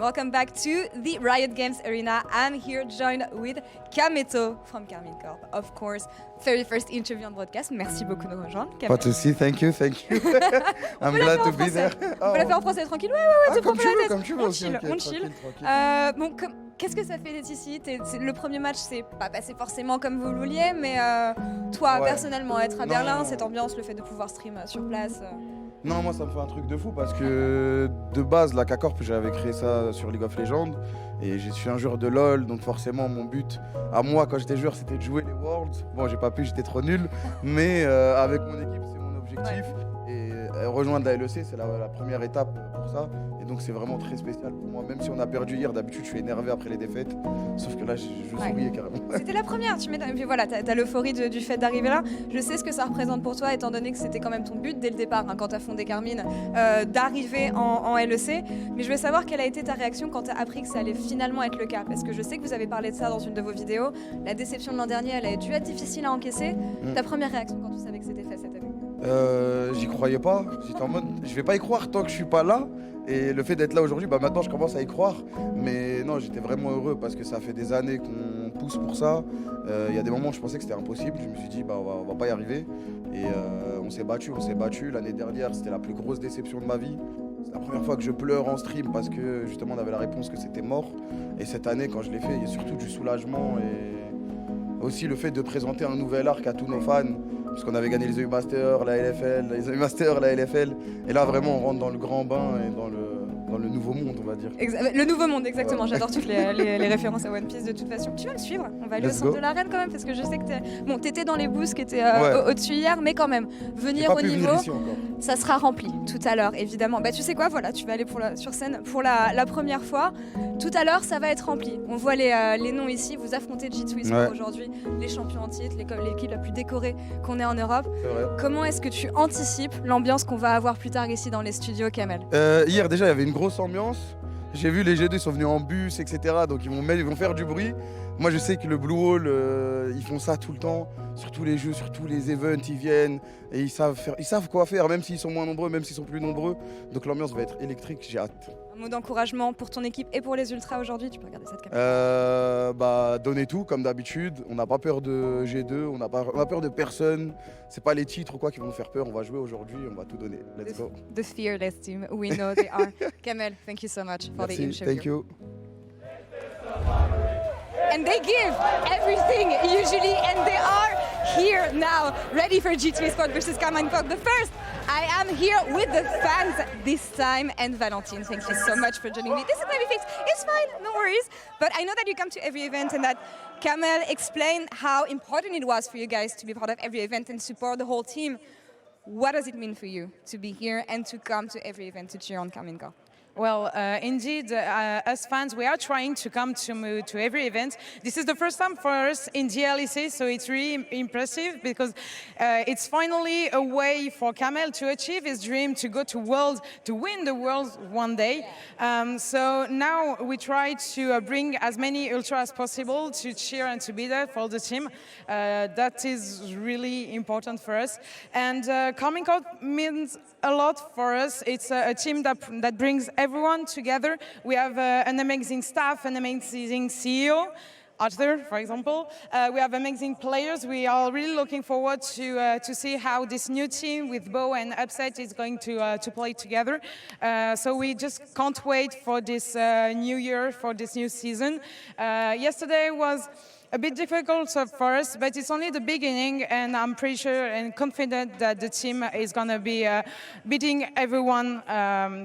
welcome back to the Riot Games Arena. I'm here joined with Kameto from Karmine Corp, of course. Very first interview on broadcast. Merci beaucoup de nous rejoindre. Pas de soucis, thank you. I'm glad to be there. On peut la faire en français tranquille. Ouais, tu prends pas la tête. Comme tu veux, on chill. Bon, qu'est-ce que ça fait d'être ici? Le premier match, c'est pas passé forcément comme vous le vouliez, mais toi, personnellement, être à Berlin, cette ambiance, le fait de pouvoir stream sur place. Non, moi ça me fait un truc de fou parce que de base, la K-Corp, j'avais créé ça sur League of Legends et je suis un joueur de LoL, donc forcément mon but à moi quand j'étais joueur c'était de jouer les Worlds. Bon, j'ai pas pu, j'étais trop nul, mais avec mon équipe c'est mon objectif et rejoindre la LEC c'est la première étape pour ça et donc c'est vraiment très spécial pour moi. Même si on a perdu hier, d'habitude je suis énervé après les défaites, sauf que là je souriais carrément. C'était la première, tu m'étonnes. Et puis voilà, t'as l'euphorie du fait d'arriver là. Je sais ce que ça représente pour toi, étant donné que c'était quand même ton but dès le départ, quand t'as fondé Karmine, d'arriver en LEC. Mais je veux savoir quelle a été ta réaction quand t'as appris que ça allait finalement être le cas. Parce que je sais que vous avez parlé de ça dans une de vos vidéos. La déception de l'an dernier, elle a dû être difficile à encaisser. Ta première réaction quand tu savais que c'était fait cette année? J'y croyais pas. J'étais en mode, je vais pas y croire tant que je suis pas là. Et le fait d'être là aujourd'hui, maintenant je commence à y croire. Mais non, j'étais vraiment heureux parce que ça fait des années qu'on pousse pour ça. Il y a des moments où je pensais que c'était impossible. Je me suis dit, on va pas y arriver. Et on s'est battu. L'année dernière, c'était la plus grosse déception de ma vie. C'est la première fois que je pleure en stream parce que justement on avait la réponse que c'était mort. Et cette année, quand je l'ai fait, il y a surtout du soulagement et aussi le fait de présenter un nouvel arc à tous nos fans. Parce qu'on avait gagné les EU Masters, la LFL. Et là, vraiment, on rentre dans le grand bain et dans le nouveau monde, on va dire. Le nouveau monde, exactement. J'adore toutes les références à One Piece de toute façon. Tu vas me suivre. On va aller au centre de l'arène quand même, parce que je sais que t'étais dans les boosts qui étaient au-dessus hier, mais quand même, venir au niveau, ça sera rempli tout à l'heure, évidemment. Bah, tu sais quoi, voilà, tu vas aller sur scène pour la première fois. Tout à l'heure, ça va être rempli. On voit les noms ici. Vous affrontez G2 aujourd'hui, les champions en titre, l'équipe la plus décorée qu'on ait en Europe. Comment est-ce que tu anticipes l'ambiance qu'on va avoir plus tard ici dans les studios, Kamel? Hier, déjà, il y avait une grosse ambiance. J'ai vu les G2 sont venus en bus, etc. Donc ils vont faire du bruit. Moi, je sais que le Blue Wall, ils font ça tout le temps. Sur tous les jeux, sur tous les events, ils viennent et ils savent quoi faire, même s'ils sont moins nombreux, même s'ils sont plus nombreux. Donc l'ambiance va être électrique, j'ai hâte. Un mot d'encouragement pour ton équipe et pour les Ultras aujourd'hui, tu peux regarder cette caméra. Donnez tout comme d'habitude, on n'a pas peur de G2, on n'a peur de personne, c'est pas les titres ou quoi qui vont nous faire peur, on va jouer aujourd'hui, on va tout donner. Let's go. The fearless team, we know they are. Kamel, thank you so much for the interview. Thank you. And they give everything usually, and they are here now, ready for G2 Esports versus Karmine Corp. But first, I am here with the fans this time, and Valentine, thank you so much for joining me. This is maybe fixed, it's fine, no worries. But I know that you come to every event and that Kamel explained how important it was for you guys to be part of every event and support the whole team. What does it mean for you to be here and to come to every event to cheer on Karmine Corp? Well, indeed, as fans, we are trying to come to every event. This is the first time for us in the LEC, so it's really impressive because it's finally a way for Kamel to achieve his dream to go to Worlds, to win the Worlds one day. So now we try to bring as many Ultras as possible to cheer and to be there for the team. That is really important for us. And Karmine Corp means a lot for us. It's a team that brings everyone together. We have an amazing staff, an amazing CEO, Arthur, for example. We have amazing players. We are really looking forward to see how this new team with Bo and Upset is going to play together. So we just can't wait for this new year, for this new season. Yesterday was a bit difficult for us, but it's only the beginning, and I'm pretty sure and confident that the team is going to be beating everyone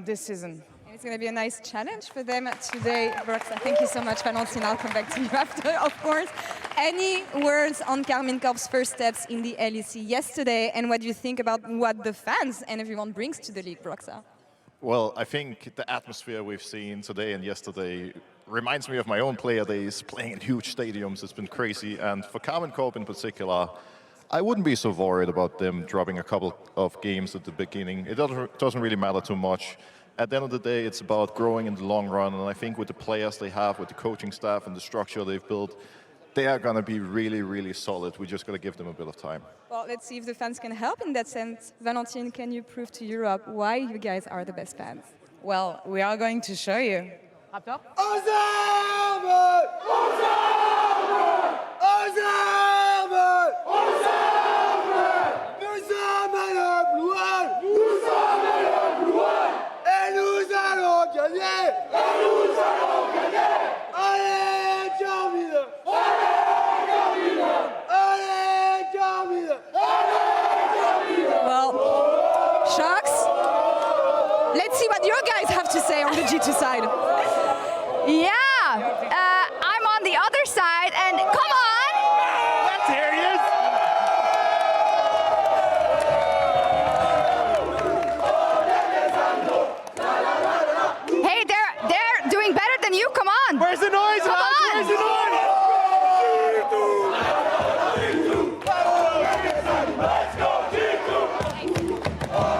this season. It's going to be a nice challenge for them today, Broxah. Thank you so much, Valentine. I'll come back to you after, of course. Any words on Karmine Corp's first steps in the LEC yesterday, and what do you think about what the fans and everyone brings to the league, Broxah? Well, I think the atmosphere we've seen today and yesterday reminds me of my own player days, playing in huge stadiums. It's been crazy, and for Karmine Corp in particular, I wouldn't be so worried about them dropping a couple of games at the beginning. It doesn't really matter too much. At the end of the day, it's about growing in the long run, and I think with the players they have, with the coaching staff and the structure they've built, they are going to be really, really solid. We just got to give them a bit of time. Well, let's see if the fans can help in that sense. Valentine, can you prove to Europe why you guys are the best fans? Well, we are going to show you. Raptor. Aux armes! Aux armes! Aux armes! Aux armes! Nous sommes à la Blouane! Nous sommes à la Blouane! Et nous allons gagner! Et nous allons gagner! Allez, Karmine! Allez, Karmine! Allez, Karmine! Allez, Karmine! Well, Sjokz, let's see what your guys have to say on the G2 side. Yeah, I'm on the other side, and come on! That's here he is! Hey, they're doing better than you. Come on! Where's the noise, Come lads? on! Where's the noise? Let's go, G2!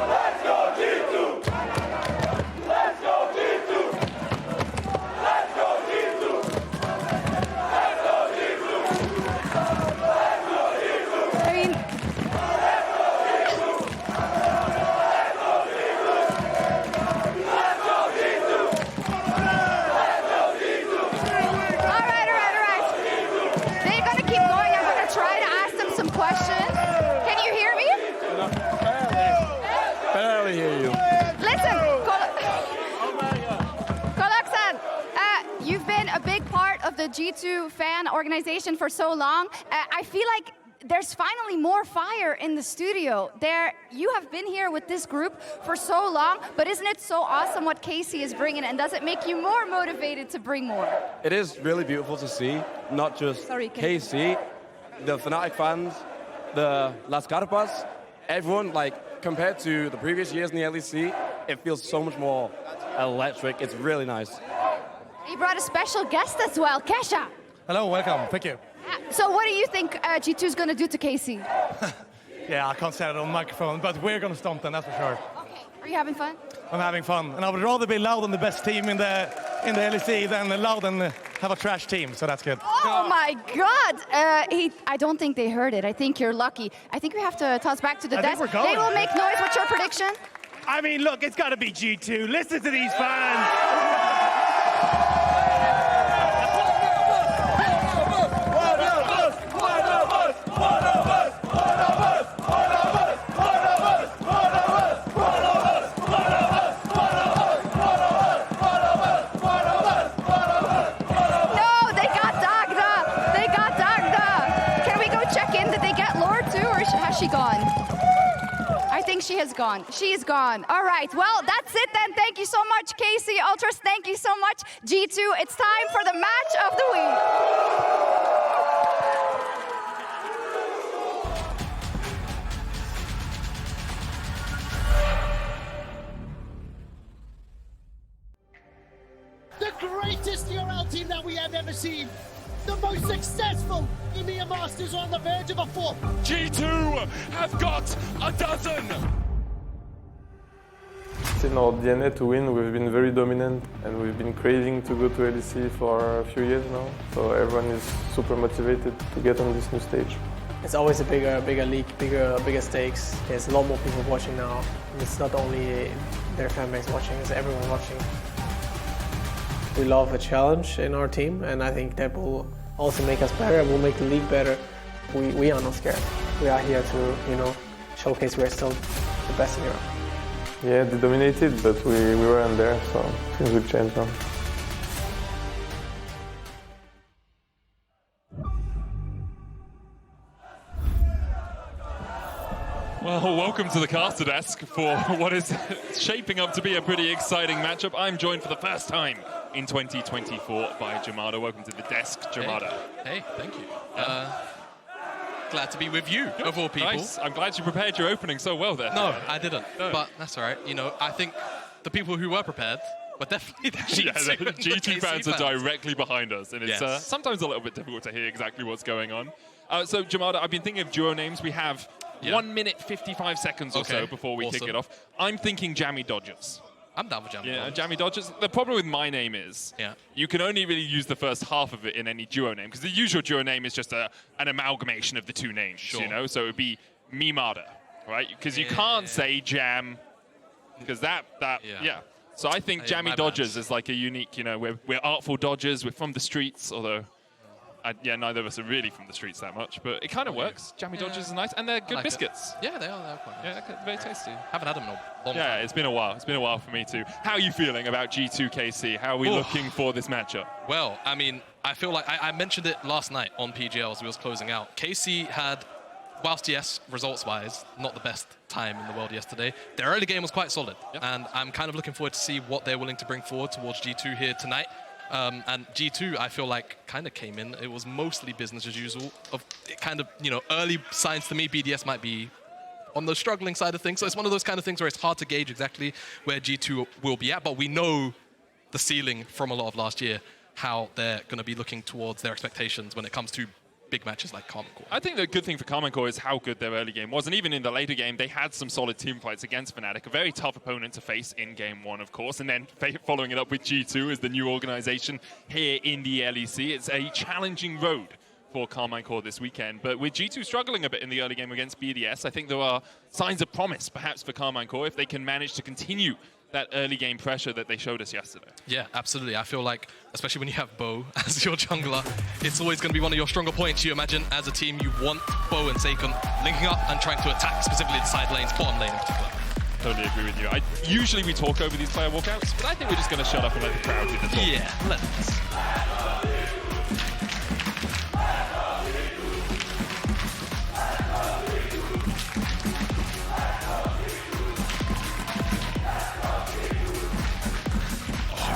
Let's go, G2! Let's go, G2! Let's go, G2! Let's go, G2! I mean, all right. They're gonna keep going. I'm gonna try to ask them some questions. Can you hear me? Barely hear you. Listen, Koloksan, you've been a big part of the G2 fan organization for so long. I feel like there's finally more fire in the studio. You have been here with this group for so long, but isn't it so awesome what Casey is bringing, and does it make you more motivated to bring more? It is really beautiful to see, not just KC, the Fnatic fans, the Las Carpas, everyone, like, compared to the previous years in the LEC, it feels so much more electric. It's really nice. You brought a special guest as well, Kesha. Hello, welcome. Thank you. So what do you think G2 is going to do to Casey? Yeah, I can't say it on microphone, but we're going to stomp them, that's for sure. Okay. Are you having fun? I'm having fun, and I would rather be loud and the best team in the LEC than loud and have a trash team, so that's good. Oh my God! I don't think they heard it. I think you're lucky. I think we have to toss back to the desk. We're going. They will make noise. What's your prediction? I mean, look, it's got to be G2. Listen to these fans. No, they got Dagda. They got Dagda. Can we go check in? Did they get Lord too, or has she gone? I think she has gone. She's gone. All right. Well, that's it then. Thank you so much, Casey Ultras. Thank you so much, G2. It's time for the match of the week. The greatest ERL team that we have ever seen. The most successful EMEA Masters are on the verge of a fourth. G2 have got a dozen! It's in our DNA to win. We've been very dominant and we've been craving to go to LEC for a few years now. So everyone is super motivated to get on this new stage. It's always a bigger league, bigger stakes. There's a lot more people watching now. It's not only their fan base watching, it's everyone watching. We love a challenge in our team, and I think that will also make us better, will make the league better. We are not scared. We are here to, showcase we're still the best in Europe. Yeah, they dominated, but we weren't there, so things will change now. Well, welcome to the caster desk for what is shaping up to be a pretty exciting matchup. I'm joined for the first time in 2024 by Jamada. Welcome to the desk, Jamada. Hey, thank you. Glad to be with you, of all people. Nice. I'm glad you prepared your opening so well there. No, I didn't, but that's all right. I think the people who were prepared were definitely the G2, the G2 fans are directly behind us, and it's sometimes a little bit difficult to hear exactly what's going on. So, Jamada, I've been thinking of duo names. We have 1 minute, 55 seconds or so before we kick it off. I'm thinking Jammy Dodgers. I'm down with Jammy Dodgers. Yeah, Jammy Dodgers. The problem with my name is you can only really use the first half of it in any duo name, because the usual duo name is just an amalgamation of the two names, So it would be Mimada, right? Because you can't say Jam, because that. So I think Jammy Dodgers is like a unique, you know, we're artful dodgers, we're from the streets, although, yeah, neither of us are really from the streets that much, but it kind of works. Jammy Dodgers is nice, and they're good biscuits. Yeah, they are. They're quite nice. Yeah, very tasty. Haven't had them in a long time. Yeah, it's been a while. It's been a while for me too. How are you feeling about G2 KC? How are we looking for this matchup? Well, I mean, I feel like I mentioned it last night on PGL as we was closing out. KC had, whilst yes, results-wise, not the best time in the world yesterday, their early game was quite solid. Yep. And I'm kind of looking forward to see what they're willing to bring forward towards G2 here tonight. And G2, I feel like, kind of came in. It was mostly business as usual. It kind of, you know, early signs to me, BDS might be on the struggling side of things. So it's one of those kind of things where it's hard to gauge exactly where G2 will be at. But we know the ceiling from a lot of last year, how they're going to be looking towards their expectations when it comes to big matches like Karmine Corp. I think the good thing for Karmine Corp is how good their early game was, and even in the later game, they had some solid team fights against Fnatic, a very tough opponent to face in game 1, of course, and then following it up with G2 as the new organization here in the LEC. It's a challenging road for Karmine Corp this weekend, but with G2 struggling a bit in the early game against BDS, I think there are signs of promise, perhaps, for Karmine Corp if they can manage to continue that early game pressure that they showed us yesterday. Yeah, absolutely. I feel like, especially when you have Bo as your jungler, it's always going to be one of your stronger points. You imagine, as a team, you want Bo and Saken linking up and trying to attack, specifically the side lanes, bottom lane in particular. Totally agree with you. Usually we talk over these player walkouts, but I think we're just going to shut up and let the crowd do the talk. Yeah, let's.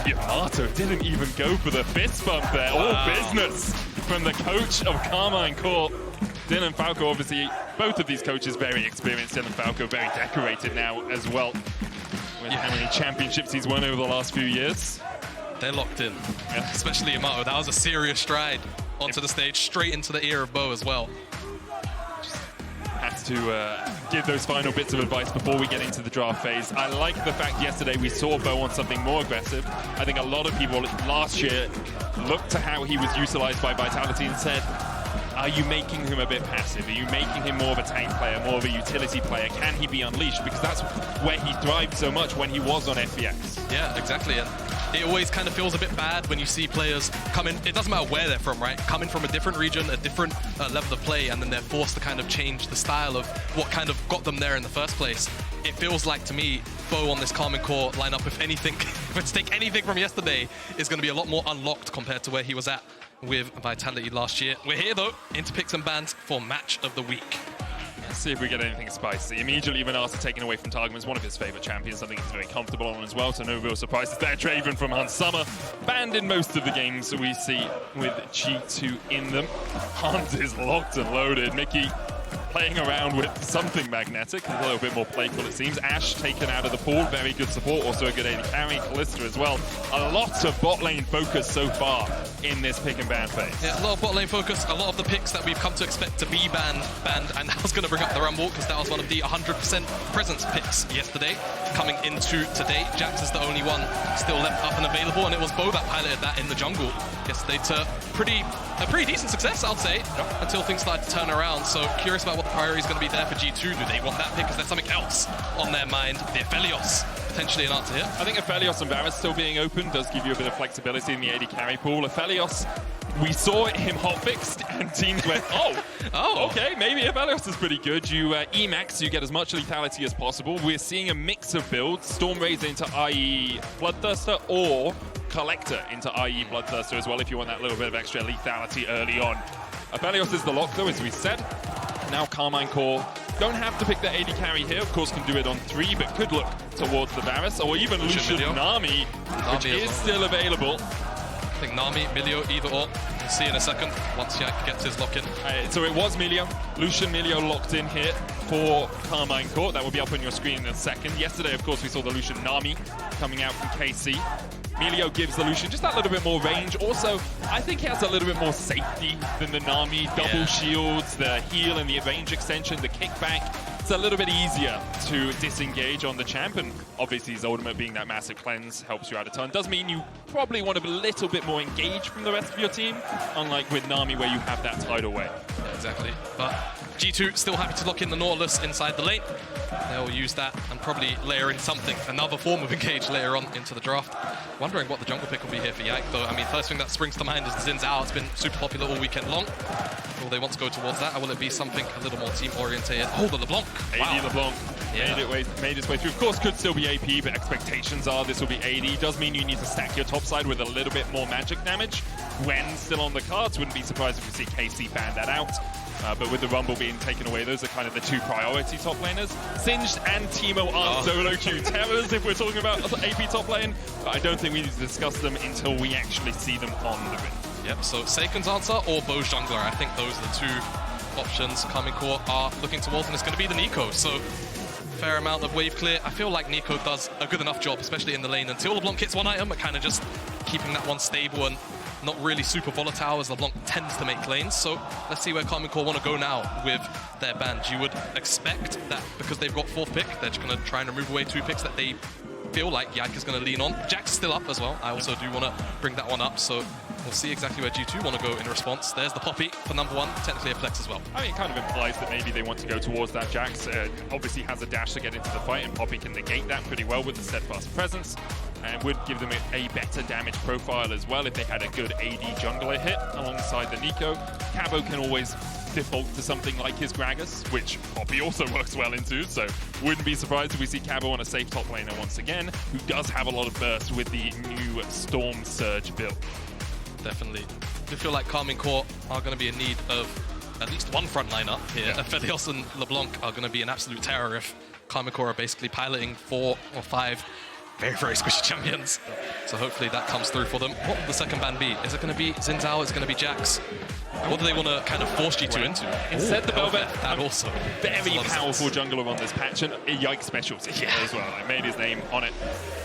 Yamato didn't even go for the fist bump there. Wow. All business from the coach of Karmine Corp. Dylan Falco, obviously, both of these coaches very experienced. Dylan Falco very decorated now as well. With how many championships he's won over the last few years. They're locked in, especially Yamato. That was a serious stride onto the stage, straight into the ear of Bo as well. Have to give those final bits of advice before we get into the draft phase. I like the fact yesterday we saw Bo on something more aggressive. I think a lot of people last year looked to how he was utilized by Vitality and said, are you making him a bit passive? Are you making him more of a tank player, more of a utility player? Can he be unleashed? Because that's where he thrived so much when he was on FPX. Yeah, exactly. And it always kind of feels a bit bad when you see players come in, it doesn't matter where they're from, right? Coming from a different region, a different level of play, and then they're forced to kind of change the style of what kind of got them there in the first place. It feels like, to me, Bo on this Karmine Corp lineup, if anything, if it's take anything from yesterday, is going to be a lot more unlocked compared to where he was at with Vitality last year. We're here, though, into picks and bans for Match of the Week. Let's see if we get anything spicy. Immediately even after taking away from Targamas, one of his favorite champions, something he's very comfortable on as well, so no real surprises there. Draven from Hunt Summer, banned in most of the games we see with G2 in them. Hunt is locked and loaded. Mikyx playing around with something magnetic, a little bit more playful it seems. Ashe taken out of the pool, very good support, also a good AD carry. Kalista as well. A lot of bot lane focus so far in this pick and ban phase. Yeah, a lot of bot lane focus, a lot of the picks that we've come to expect to be banned, and I was going to bring up the Rumble because that was one of the 100% presence picks yesterday. Coming into today, Jax is the only one still left up and available, and it was Bo that piloted that in the jungle yesterday to a pretty decent success, I'll say, until things started to turn around. So curious about what the priority is going to be there for G2. Do they want that pick? Is there something else on their mind? The Aphelios, potentially an answer here. I think Aphelios and Varus still being open does give you a bit of flexibility in the AD carry pool. Aphelios, we saw him hotfixed and teams went, okay, maybe Aphelios is pretty good. You Emax, you get as much lethality as possible. We're seeing a mix of builds, Stormraiser into IE Bloodthirster or Collector into IE Bloodthirster as well if you want that little bit of extra lethality early on. Aphelios is the lock though, as we said. Now Karmine Corp don't have to pick the AD carry here, of course can do it on 3, but could look towards the Varus or even Lucian Nami, which is still available. I think Nami, Milio, either or. We'll see in a second once Yike gets his lock in. So it was Milio. Lucian Milio locked in here for Karmine Corp. That will be up on your screen in a second. Yesterday, of course, we saw the Lucian Nami coming out from KC. Milio gives the Lucian just that little bit more range. Also, I think he has a little bit more safety than the Nami. Double shields, the heal and the range extension, the kickback. It's a little bit easier to disengage on the champ, and obviously his ultimate being that massive cleanse helps you out a ton. Does mean you probably want to be a little bit more engaged from the rest of your team, unlike with Nami where you have that tidal wave. Yeah, exactly. But G2 still happy to lock in the Nautilus inside the lane. They'll use that and probably layer in something, another form of engage later on into the draft. Wondering what the jungle pick will be here for Yike, though. I mean, first thing that springs to mind is Xin Zhao. It's been super popular all weekend long. Will they want to go towards that, or will it be something a little more team-orientated? Oh, the LeBlanc. Wow. AD LeBlanc made its way through. Of course, could still be AP, but expectations are this will be AD. Does mean you need to stack your top side with a little bit more magic damage. When still on the cards, wouldn't be surprised if we see KC ban that out. But with the Rumble being taken away, those are kind of the two priority top laners. Singed and Teemo are solo queue terrors if we're talking about AP top lane. But I don't think we need to discuss them until we actually see them on the ring. Yep, so Saken's answer or Bo's jungler. I think those are the two options Karmine Corp are looking towards, and it's going to be the Neeko. So fair amount of wave clear. I feel like Neeko does a good enough job, especially in the lane, until LeBlanc hits one item, but kind of just keeping that one stable and not really super volatile as LeBlanc tends to make lanes. So let's see where Karmine Corp want to go now with their band. You would expect that because they've got 4th pick, they're just going to try and remove away 2 picks that they feel like Yike is going to lean on. Jack's still up as well. I also do want to bring that one up. So we'll see exactly where G2 want to go in response. There's the Poppy for number 1, technically a flex as well. I mean, it kind of implies that maybe they want to go towards that. Jax obviously has a dash to get into the fight, and Poppy can negate that pretty well with the steadfast presence, and would give them a better damage profile as well if they had a good AD jungler hit alongside the Neeko. Cabo can always default to something like his Gragas, which Poppy also works well into, so wouldn't be surprised if we see Cabo on a safe top laner once again, who does have a lot of burst with the new Storm Surge build. Definitely. I feel like Karmine Corp are going to be in need of at least one frontliner here. Yeah. Aphelios and LeBlanc are going to be an absolute terror if Karmine Corp are basically piloting 4 or 5 very, very squishy champions. So hopefully that comes through for them. What will the second ban be? Is it going to be Xin Zhao? Is it going to be Jax? What do they want to kind of force G2 into? Instead, the Velvet, that also. Very powerful jungler on this patch, and a Yike specialty as well. I made his name on it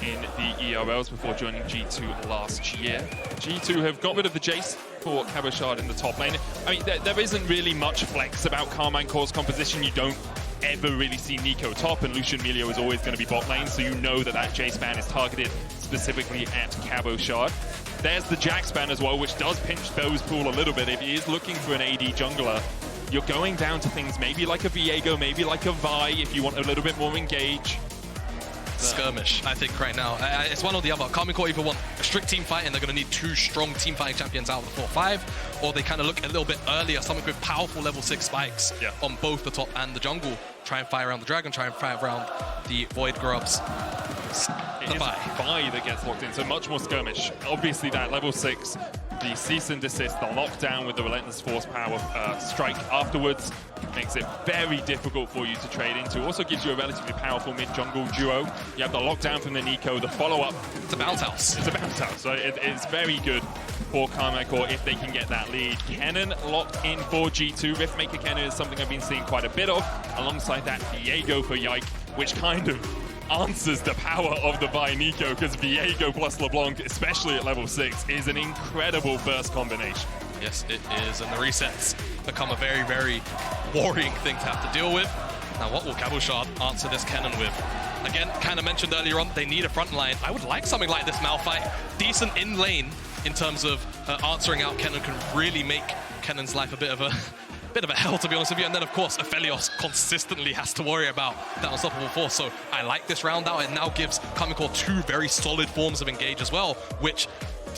in the ERLs before joining G2 last year. G2 have got rid of the Jace for Cabochard in the top lane. I mean, there isn't really much flex about Karmine Corp's composition. You don't ever really see Neeko top, and Lucian Milio is always going to be bot lane, so you know that that Jace ban is targeted specifically at Cabochard. There's the Jax ban as well, which does pinch Bo's pool a little bit. If he is looking for an AD jungler, you're going down to things maybe like a Viego, maybe like a Vi, if you want a little bit more engage. Skirmish, I think, right now. It's one or the other. Karmine Corp either want a strict team fight and they're going to need 2 strong team fighting champions out of the 4-5, or they kind of look a little bit earlier, something with powerful level 6 spikes on both the top and the jungle. Try and fire around the dragon, try and fire around the void grubs. It is Vi that gets locked in, so much more skirmish. Obviously that level 6, the cease and desist, the lockdown with the relentless force power strike afterwards makes it very difficult for you to trade into. Also gives you a relatively powerful mid-jungle duo. You have the lockdown from the Neeko, the follow-up. It's a bounce house. It's a bounce house, so it's very good for Karmine Corp if they can get that lead. Kemen locked in for G2. Riftmaker Kemen is something I've been seeing quite a bit of. Alongside that, Viego for Yike, which kind of answers the power of the Vi Neeko, because Viego plus LeBlanc, especially at level 6, is an incredible burst combination. Yes, it is, and the resets become a very, very worrying thing to have to deal with. Now, what will Cabochard answer this Kemen with? Again, kind of mentioned earlier on, they need a front line. I would like something like this Malphite. Decent in lane in terms of answering out Kemen can really make Kenen's life a bit of a hell, to be honest with you. And then, of course, Aphelios consistently has to worry about that unstoppable force. So I like this round out. It now gives Karmine Corp 2 very solid forms of engage as well, which,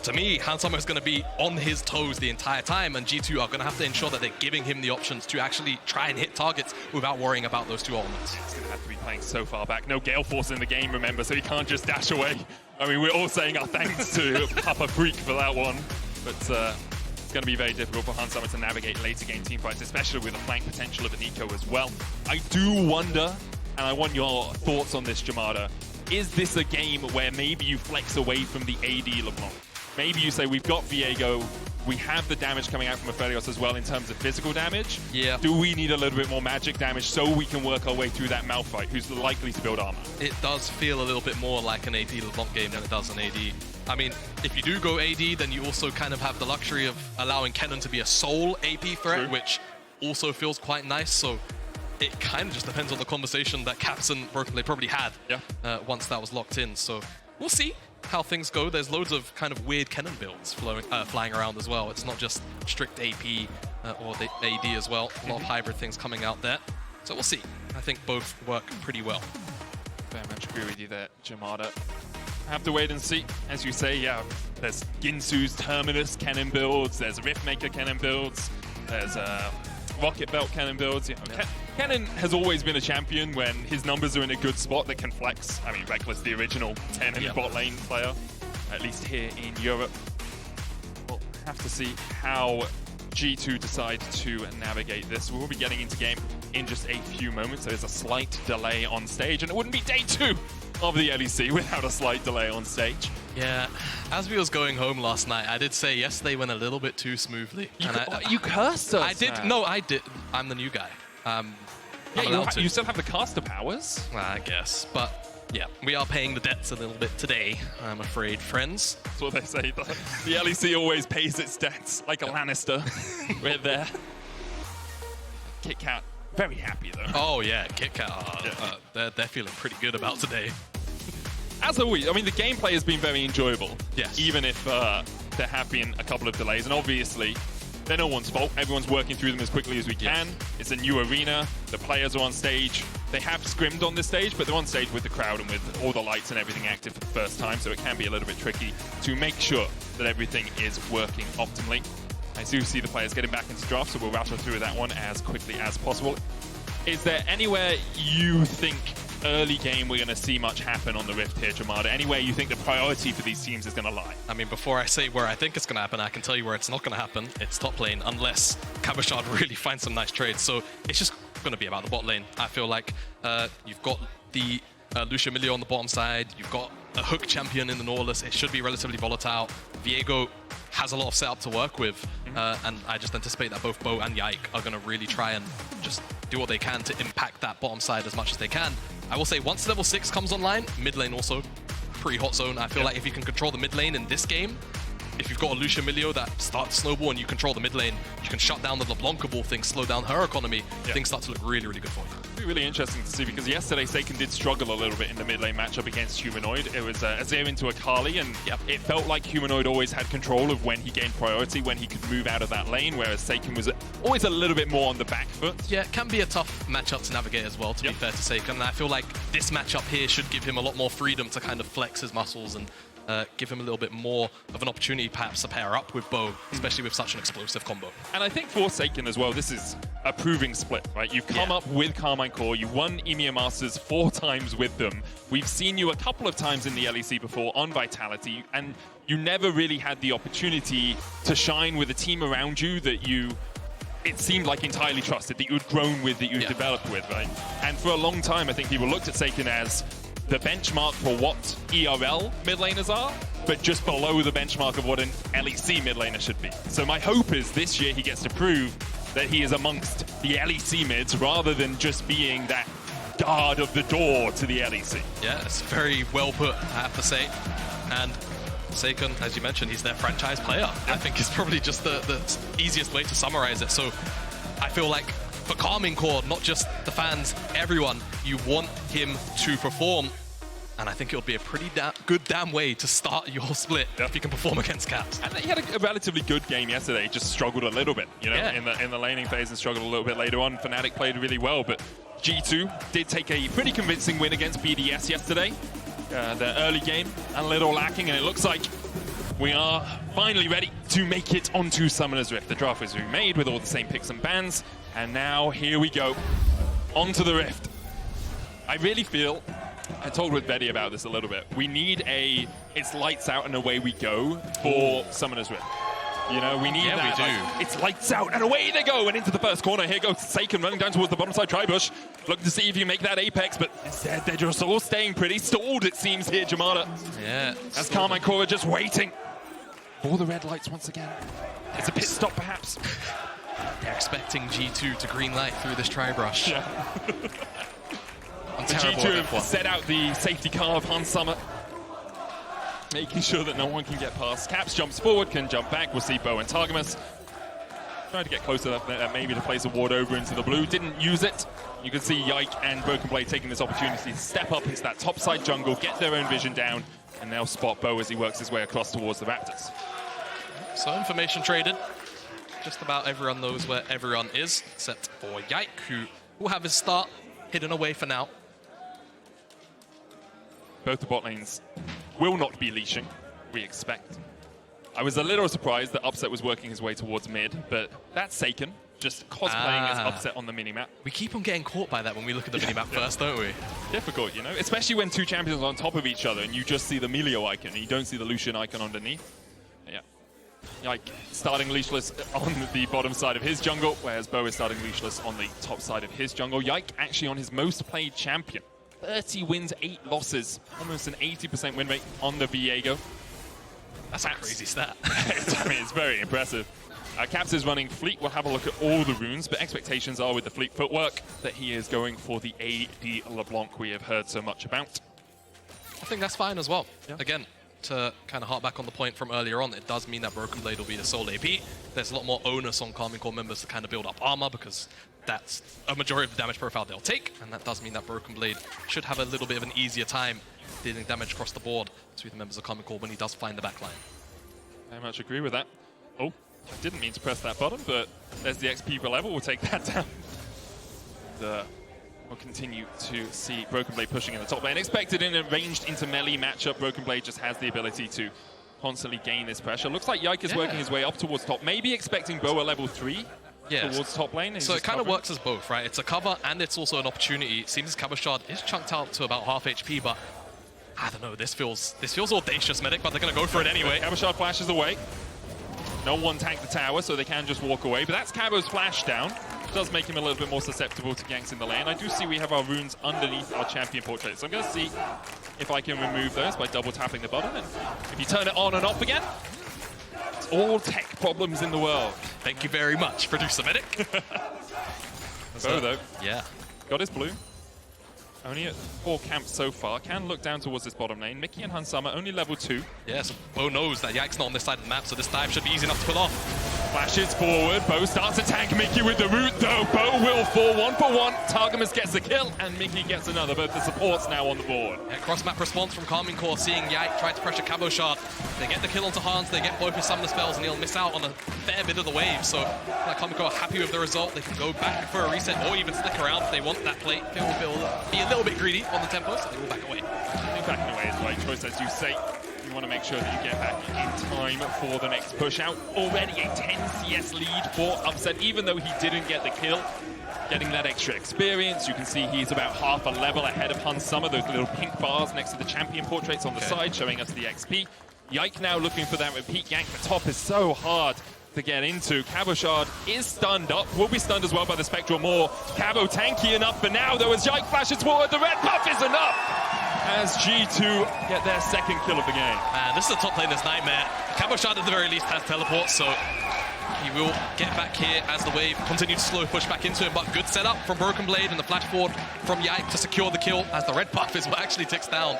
to me, Handsummer is going to be on his toes the entire time, and G2 are going to have to ensure that they're giving him the options to actually try and hit targets without worrying about those 2 elements. He's going to have to be playing so far back. No Gale Force in the game, remember, so he can't just dash away. I mean, we're all saying our thanks to Papa Freak for that one, but it's going to be very difficult for Handsummer to navigate later game teamfights, especially with the flank potential of the Neeko as well. I do wonder, and I want your thoughts on this, Jamada, is this a game where maybe you flex away from the AD LeBlanc? Maybe you say, we've got Viego, we have the damage coming out from Aphelios as well in terms of physical damage. Yeah. Do we need a little bit more magic damage so we can work our way through that Malphite, who's likely to build armor? It does feel a little bit more like an AD LeBlanc game than it does an AD. I mean, if you do go AD, then you also kind of have the luxury of allowing Kemen to be a sole AP threat, which also feels quite nice. So it kind of just depends on the conversation that Caps and BrokenBlade probably had once that was locked in. So we'll see how things go. There's loads of kind of weird Kemen builds flying around as well. It's not just strict AP or the AD as well. A lot of hybrid things coming out there. So we'll see. I think both work pretty well. Very much agree with you there, Jamada. Have to wait and see. As you say, yeah, there's Ginsu's Terminus Kemen builds, there's Riftmaker Kemen builds, there's Rocket Belt Kemen builds. You know, Kemen has always been a champion when his numbers are in a good spot that can flex. I mean, Reckless, the original 10 in the bot lane player, at least here in Europe. We'll have to see how G2 decide to navigate this. We'll be getting into game in just a few moments. There's a slight delay on stage, and it wouldn't be day 2 of the LEC without a slight delay on stage. Yeah, as we was going home last night, I did say yesterday went a little bit too smoothly. You cursed us. I did. Man. No, I did. I'm the new guy. Yeah, you still have the caster powers. I guess, but yeah, we are paying the debts a little bit today, I'm afraid, friends. That's what they say. The LEC always pays its debts, like a Lannister. We're there. KitKat, very happy though. Oh yeah, KitKat, they're feeling pretty good about today. As always, I mean, the gameplay has been very enjoyable. Yes. Even if there have been a couple of delays, and obviously, they're no one's fault. Everyone's working through them as quickly as we can. It's a new arena. The players are on stage. They have scrimmed on this stage, but they're on stage with the crowd and with all the lights and everything active for the first time, so it can be a little bit tricky to make sure that everything is working optimally. I do see the players getting back into draft, so we'll rattle through that one as quickly as possible. Is there anywhere you think early game we're going to see much happen on the Rift here, Jamada? Anywhere you think the priority for these teams is going to lie? I mean, before I say where I think it's going to happen, I can tell you where it's not going to happen. It's top lane, unless Cabochard really finds some nice trades. So it's just going to be about the bot lane. I feel like you've got the Lucian Milio on the bottom side. You've got a hook champion in the Nautilus. It should be relatively volatile. Viego has a lot of setup to work with, and I just anticipate that both Bo and Yike are going to really try and just do what they can to impact that bottom side as much as they can. I will say, once level 6 comes online, mid lane also, pretty hot zone. I feel like if you can control the mid lane in this game, if you've got a Lucian Milio that starts to snowball and you control the mid lane, you can shut down the LeBlanc of all things, slow down her economy, things start to look really, really good for you. It'll be really interesting to see, because yesterday Saken did struggle a little bit in the mid lane matchup against Humanoid. It was a Azir into Akali, and it felt like Humanoid always had control of when he gained priority, when he could move out of that lane, whereas Saken was always a little bit more on the back foot. Yeah, it can be a tough matchup to navigate as well, to be fair to Saken. And I feel like this matchup here should give him a lot more freedom to kind of flex his muscles and give him a little bit more of an opportunity perhaps to pair up with Bo, especially with such an explosive combo. And I think for Saken as well, this is a proving split, right? You've come up with Karmine Corp, you won EMEA Masters 4 times with them. We've seen you a couple of times in the LEC before on Vitality, and you never really had the opportunity to shine with a team around you that it seemed like entirely trusted, that you had grown with, that you had developed with, right? And for a long time, I think people looked at Saken as the benchmark for what ERL mid laners are, but just below the benchmark of what an LEC mid laner should be. So my hope is this year he gets to prove that he is amongst the LEC mids rather than just being that guard of the door to the LEC. Yeah, it's very well put, I have to say. And Saken, as you mentioned, he's their franchise player. I think it's probably just the easiest way to summarize it. So I feel like for Karmine Corp, not just the fans, everyone, you want him to perform. And I think it'll be a pretty good way to start your split if you can perform against Caps. And he had a relatively good game yesterday, just struggled a little bit, you know, in the laning phase, and struggled a little bit later on. Fnatic played really well, but G2 did take a pretty convincing win against BDS yesterday. The early game a little lacking, and it looks like we are finally ready to make it onto Summoner's Rift. The draft was remade with all the same picks and bans, and now here we go, onto the Rift. I really feel, I told with Betty about this a little bit, we need it's lights out and away we go for Summoner's Rift. You know, we need that. We do. Like, it's lights out and away they go, and into the first corner. Here goes Saken running down towards the bottom side Tribush, looking to see if you make that Apex, but instead they're just all staying pretty stalled, it seems, here, Jamada. Yeah. As Karmine Corp are just waiting for the red lights once again. It's a pit stop, perhaps. They're expecting G2 to green light through this Trybrush. Yeah. G2 have set out the safety car of Hans Summer, making sure that no one can get past. Caps jumps forward, can jump back. We'll see Bo and Targamas trying to get closer enough maybe to place a ward over into the blue. Didn't use it. You can see Yike and BrokenBlade taking this opportunity to step up into that top side jungle, get their own vision down, and now spot Bo as he works his way across towards the Raptors. So information traded. just about everyone knows where everyone is, except for Yike, who will have his start hidden away for now. Both the bot lanes will not be leashing, we expect. I was a little surprised that Upset was working his way towards mid, but that's Saken, just cosplaying as Upset on the minimap. We keep on getting caught by that when we look at the minimap first, don't we? Difficult, you know? Especially when two champions are on top of each other and you just see the Milio icon and you don't see the Lucian icon underneath. Yeah. Yike starting leashless on the bottom side of his jungle, whereas Bo is starting leashless on the top side of his jungle. Yike actually on his most played champion. 30 wins, 8 losses. Almost an 80% win rate on the Viego. That's a crazy stat. I mean, it's very impressive. Caps is running Fleet. We'll have a look at all the runes, but expectations are with the Fleet footwork that he is going for the AD LeBlanc we have heard so much about. I think that's fine as well. Yeah. Again, to kind of harp back on the point from earlier on, it does mean that BrokenBlade will be the sole AP. There's a lot more onus on Karmine Corp members to kind of build up armor because that's a majority of the damage profile they'll take, and that does mean that BrokenBlade should have a little bit of an easier time dealing damage across the board to the members of Karmine Corp when he does find the backline. Very much agree with that. Oh, I didn't mean to press that button, but there's the XP per level. We'll take that down. We'll continue to see BrokenBlade pushing in the top lane. Expected in a ranged into melee matchup. BrokenBlade just has the ability to constantly gain this pressure. Looks like Yike is working his way up towards top. Maybe expecting Bo at level 3 towards top lane. So it kind of works as both, right? It's a cover and it's also an opportunity. It seems Cabochard is chunked out to about half HP, but I don't know. This feels audacious, Medic, but they're going to go for it anyway. Cabochard flashes away. No one tanked the tower, so they can just walk away. But that's Cabo's flash down. It does make him a little bit more susceptible to ganks in the lane. I do see we have our runes underneath our champion portrait. So I'm going to see if I can remove those by double tapping the button. And if you turn it on and off again, it's all tech problems in the world. Thank you very much, producer Medic. Bo, though. Yeah. Got his blue. Only at 4 camps so far. Can look down towards this bottom lane. Mikyx and Hansama only level 2. Yeah, so Bo knows that Yike's not on this side of the map, so this dive should be easy enough to pull off. Flashes forward. Bo starts to tank Mikyx with the root, though. Bo will fall 1-for-1. Targamas gets a kill, and Mikyx gets another. Both the supports now on the board. Yeah, cross-map response from Karmine Corp, seeing Yike try to pressure Cabochard. They get the kill onto Hans, they get both his summoner spells, and he'll miss out on a fair bit of the wave. So Karmine Corp are happy with the result. They can go back for a reset, or even stick around if they want that plate. They will be a little bit greedy on the tempo, so they will back away. I think backing away is the right choice, as you say. You want to make sure that you get back in time for the next push out. Already a 10 CS lead for Upset, even though he didn't get the kill. Getting that extra experience. You can see he's about half a level ahead of Hansama. Those little pink bars next to the champion portraits on the side showing us the XP. Yike now looking for that repeat gank. The top is so hard to get into. Cabochard is stunned up, will be stunned as well by the Spectral Maw. Cabo tanky enough for now, though, as Yike flashes forward. The red buff is enough as G2 get their second kill of the game. This is a top laner's nightmare. Cabochard at the very least has teleport, so he will get back here as the wave continues to slow push back into him, but good setup from BrokenBlade and the flash forward from Yike to secure the kill as the red buff is what actually ticks down.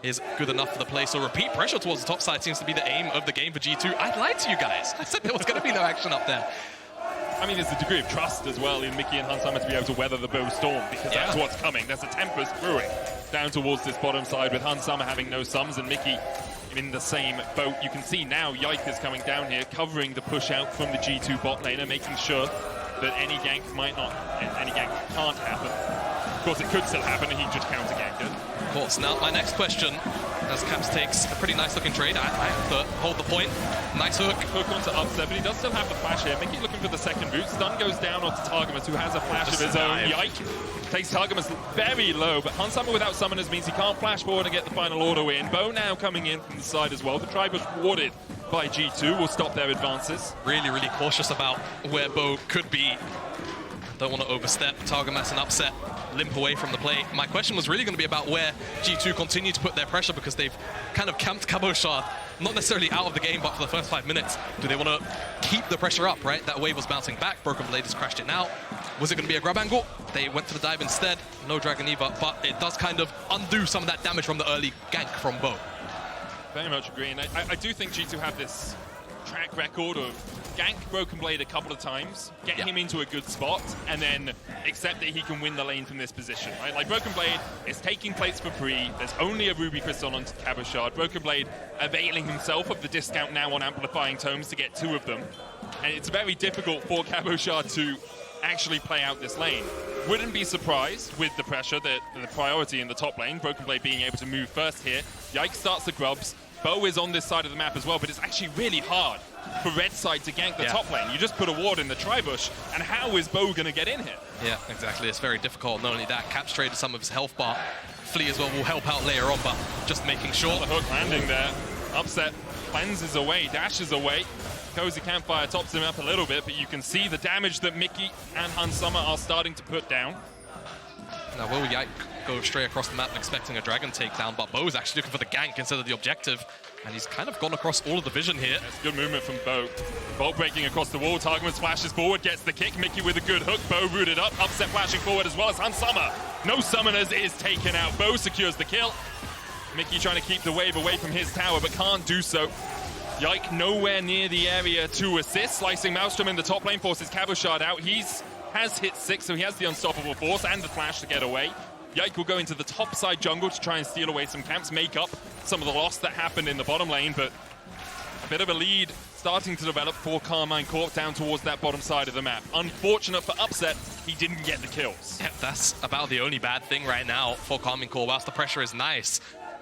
Is good enough for the play. So repeat pressure towards the top side seems to be the aim of the game for G2. I lied to you guys. I said there was going to be no action up there. I mean, there's a degree of trust as well in Mikyx and Hansama to be able to weather the Bo storm, because that's what's coming. There's a Tempest brewing down towards this bottom side with Hansama having no sums and Mikyx in the same boat. You can see now Yike is coming down here, covering the push out from the G2 bot laner, making sure that any gank can't happen. Of course, it could still happen, and he just counter ganked it. Of course. Now, my next question, as Caps takes a pretty nice looking trade. I have to hold the point. Nice hook. Hook onto Upset, but he does still have the flash here. Mikyx looking for the second boot. Stun goes down onto Targamas, who has a flash of his own. Yike takes Targamas very low, but Hansama without summoners means he can't flash forward and get the final auto in. Bo now coming in from the side as well. The Tribush warded by G2 will stop their advances. Really, really cautious about where Bo could be. Don't want to overstep. Targamas and Upset limp away from the play. My question was really going to be about where G2 continue to put their pressure, because they've kind of camped Cabochard, not necessarily out of the game, but for the first 5 minutes. Do they want to keep the pressure up, right? That wave was bouncing back. BrokenBlade has crashed it now. Was it going to be a grab angle? They went for the dive instead. No Dragon Eva, but it does kind of undo some of that damage from the early gank from Bo. Very much agree. And I do think G2 have this track record of gank BrokenBlade a couple of times, get him into a good spot, and then accept that he can win the lane from this position, right? Like, BrokenBlade is taking plates for free. There's only a Ruby Crystal onto Cabochard. BrokenBlade availing himself of the discount now on amplifying tomes to get 2 of them. and it's very difficult for Cabochard to actually play out this lane. Wouldn't be surprised with the pressure, the priority in the top lane, BrokenBlade being able to move first here. Yike starts the grubs. Bo is on this side of the map as well, but it's actually really hard for red side to gank the top lane. You just put a ward in the tri-bush, and how is Bo going to get in here? Yeah, exactly. It's very difficult. Not only that, Cap's traded some of his health bar. Flea as well will help out later on, but just making sure. The hook landing there. Upset cleanses away, dashes away. Cozy Campfire tops him up a little bit, but you can see the damage that Mikyx and Hansama are starting to put down. Now, will Yike go straight across the map expecting a dragon takedown, but Bo is actually looking for the gank instead of the objective, and he's kind of gone across all of the vision here. That's good movement from Bo. Bo breaking across the wall, Targamas flashes forward, gets the kick, Mikyx with a good hook, Bo rooted up, Upset flashing forward as well as Hansama. No summoners is taken out, Bo secures the kill. Mikyx trying to keep the wave away from his tower, but can't do so. Yike nowhere near the area to assist. Slicing Maelstrom in the top lane forces Cabochard out. Has hit 6, so he has the unstoppable force and the flash to get away. Yike will go into the top side jungle to try and steal away some camps, make up some of the loss that happened in the bottom lane, but a bit of a lead starting to develop for Karmine Corp down towards that bottom side of the map. Unfortunate for Upset, he didn't get the kills. Yeah, that's about the only bad thing right now for Karmine Corp. Whilst the pressure is nice,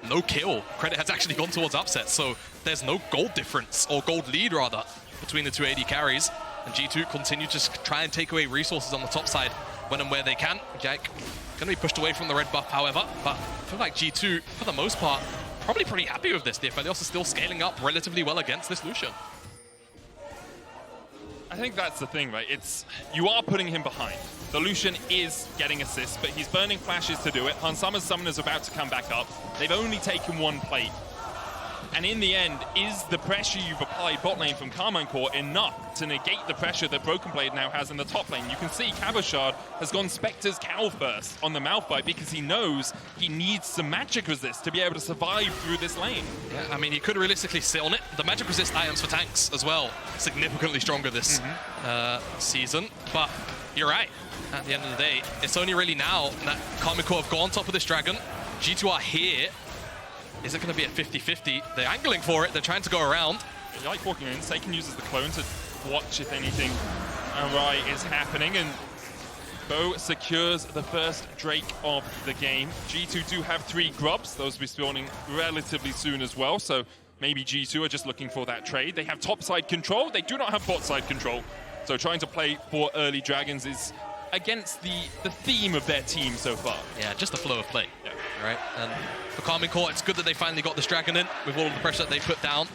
no kill. Credit has actually gone towards Upset, so there's no gold difference, or gold lead rather, between the two AD carries. And G2 continue to just try and take away resources on the top side when and where they can. Yike going to be pushed away from the red buff, however, but I feel like G2, for the most part, probably pretty happy with this. The Aphelios is still scaling up relatively well against this Lucian. I think that's the thing, right? You are putting him behind. The Lucian is getting assists, but he's burning flashes to do it. Hansama's summoner's about to come back up. They've only taken one plate. And in the end, is the pressure you've applied bot lane from Karmine Corp enough to negate the pressure that BrokenBlade now has in the top lane? You can see Cabochard has gone Spectre's Cowl first on the Malphite because he knows he needs some magic resist to be able to survive through this lane. Yeah, I mean, he could realistically sit on it. The magic resist items for tanks as well, significantly stronger this season. But you're right. At the end of the day, it's only really now that Karmine Corp have gone on top of this dragon. G2 are here. Is it going to be a 50-50? They're angling for it. They're trying to go around. Yike walking in. Saken uses the clone to watch if anything awry is happening. And Bo secures the first Drake of the game. G2 do have 3 grubs. Those will be spawning relatively soon as well. So maybe G2 are just looking for that trade. They have top side control. They do not have bot side control. So trying to play for early dragons is against the theme of their team so far. Yeah, just the flow of play. Yeah. Right, and for Karmine Corp, it's good that they finally got this dragon in with all of the pressure that they put down.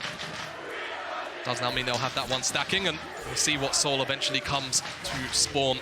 Does now mean they'll have that one stacking, and we'll see what soul eventually comes to spawn.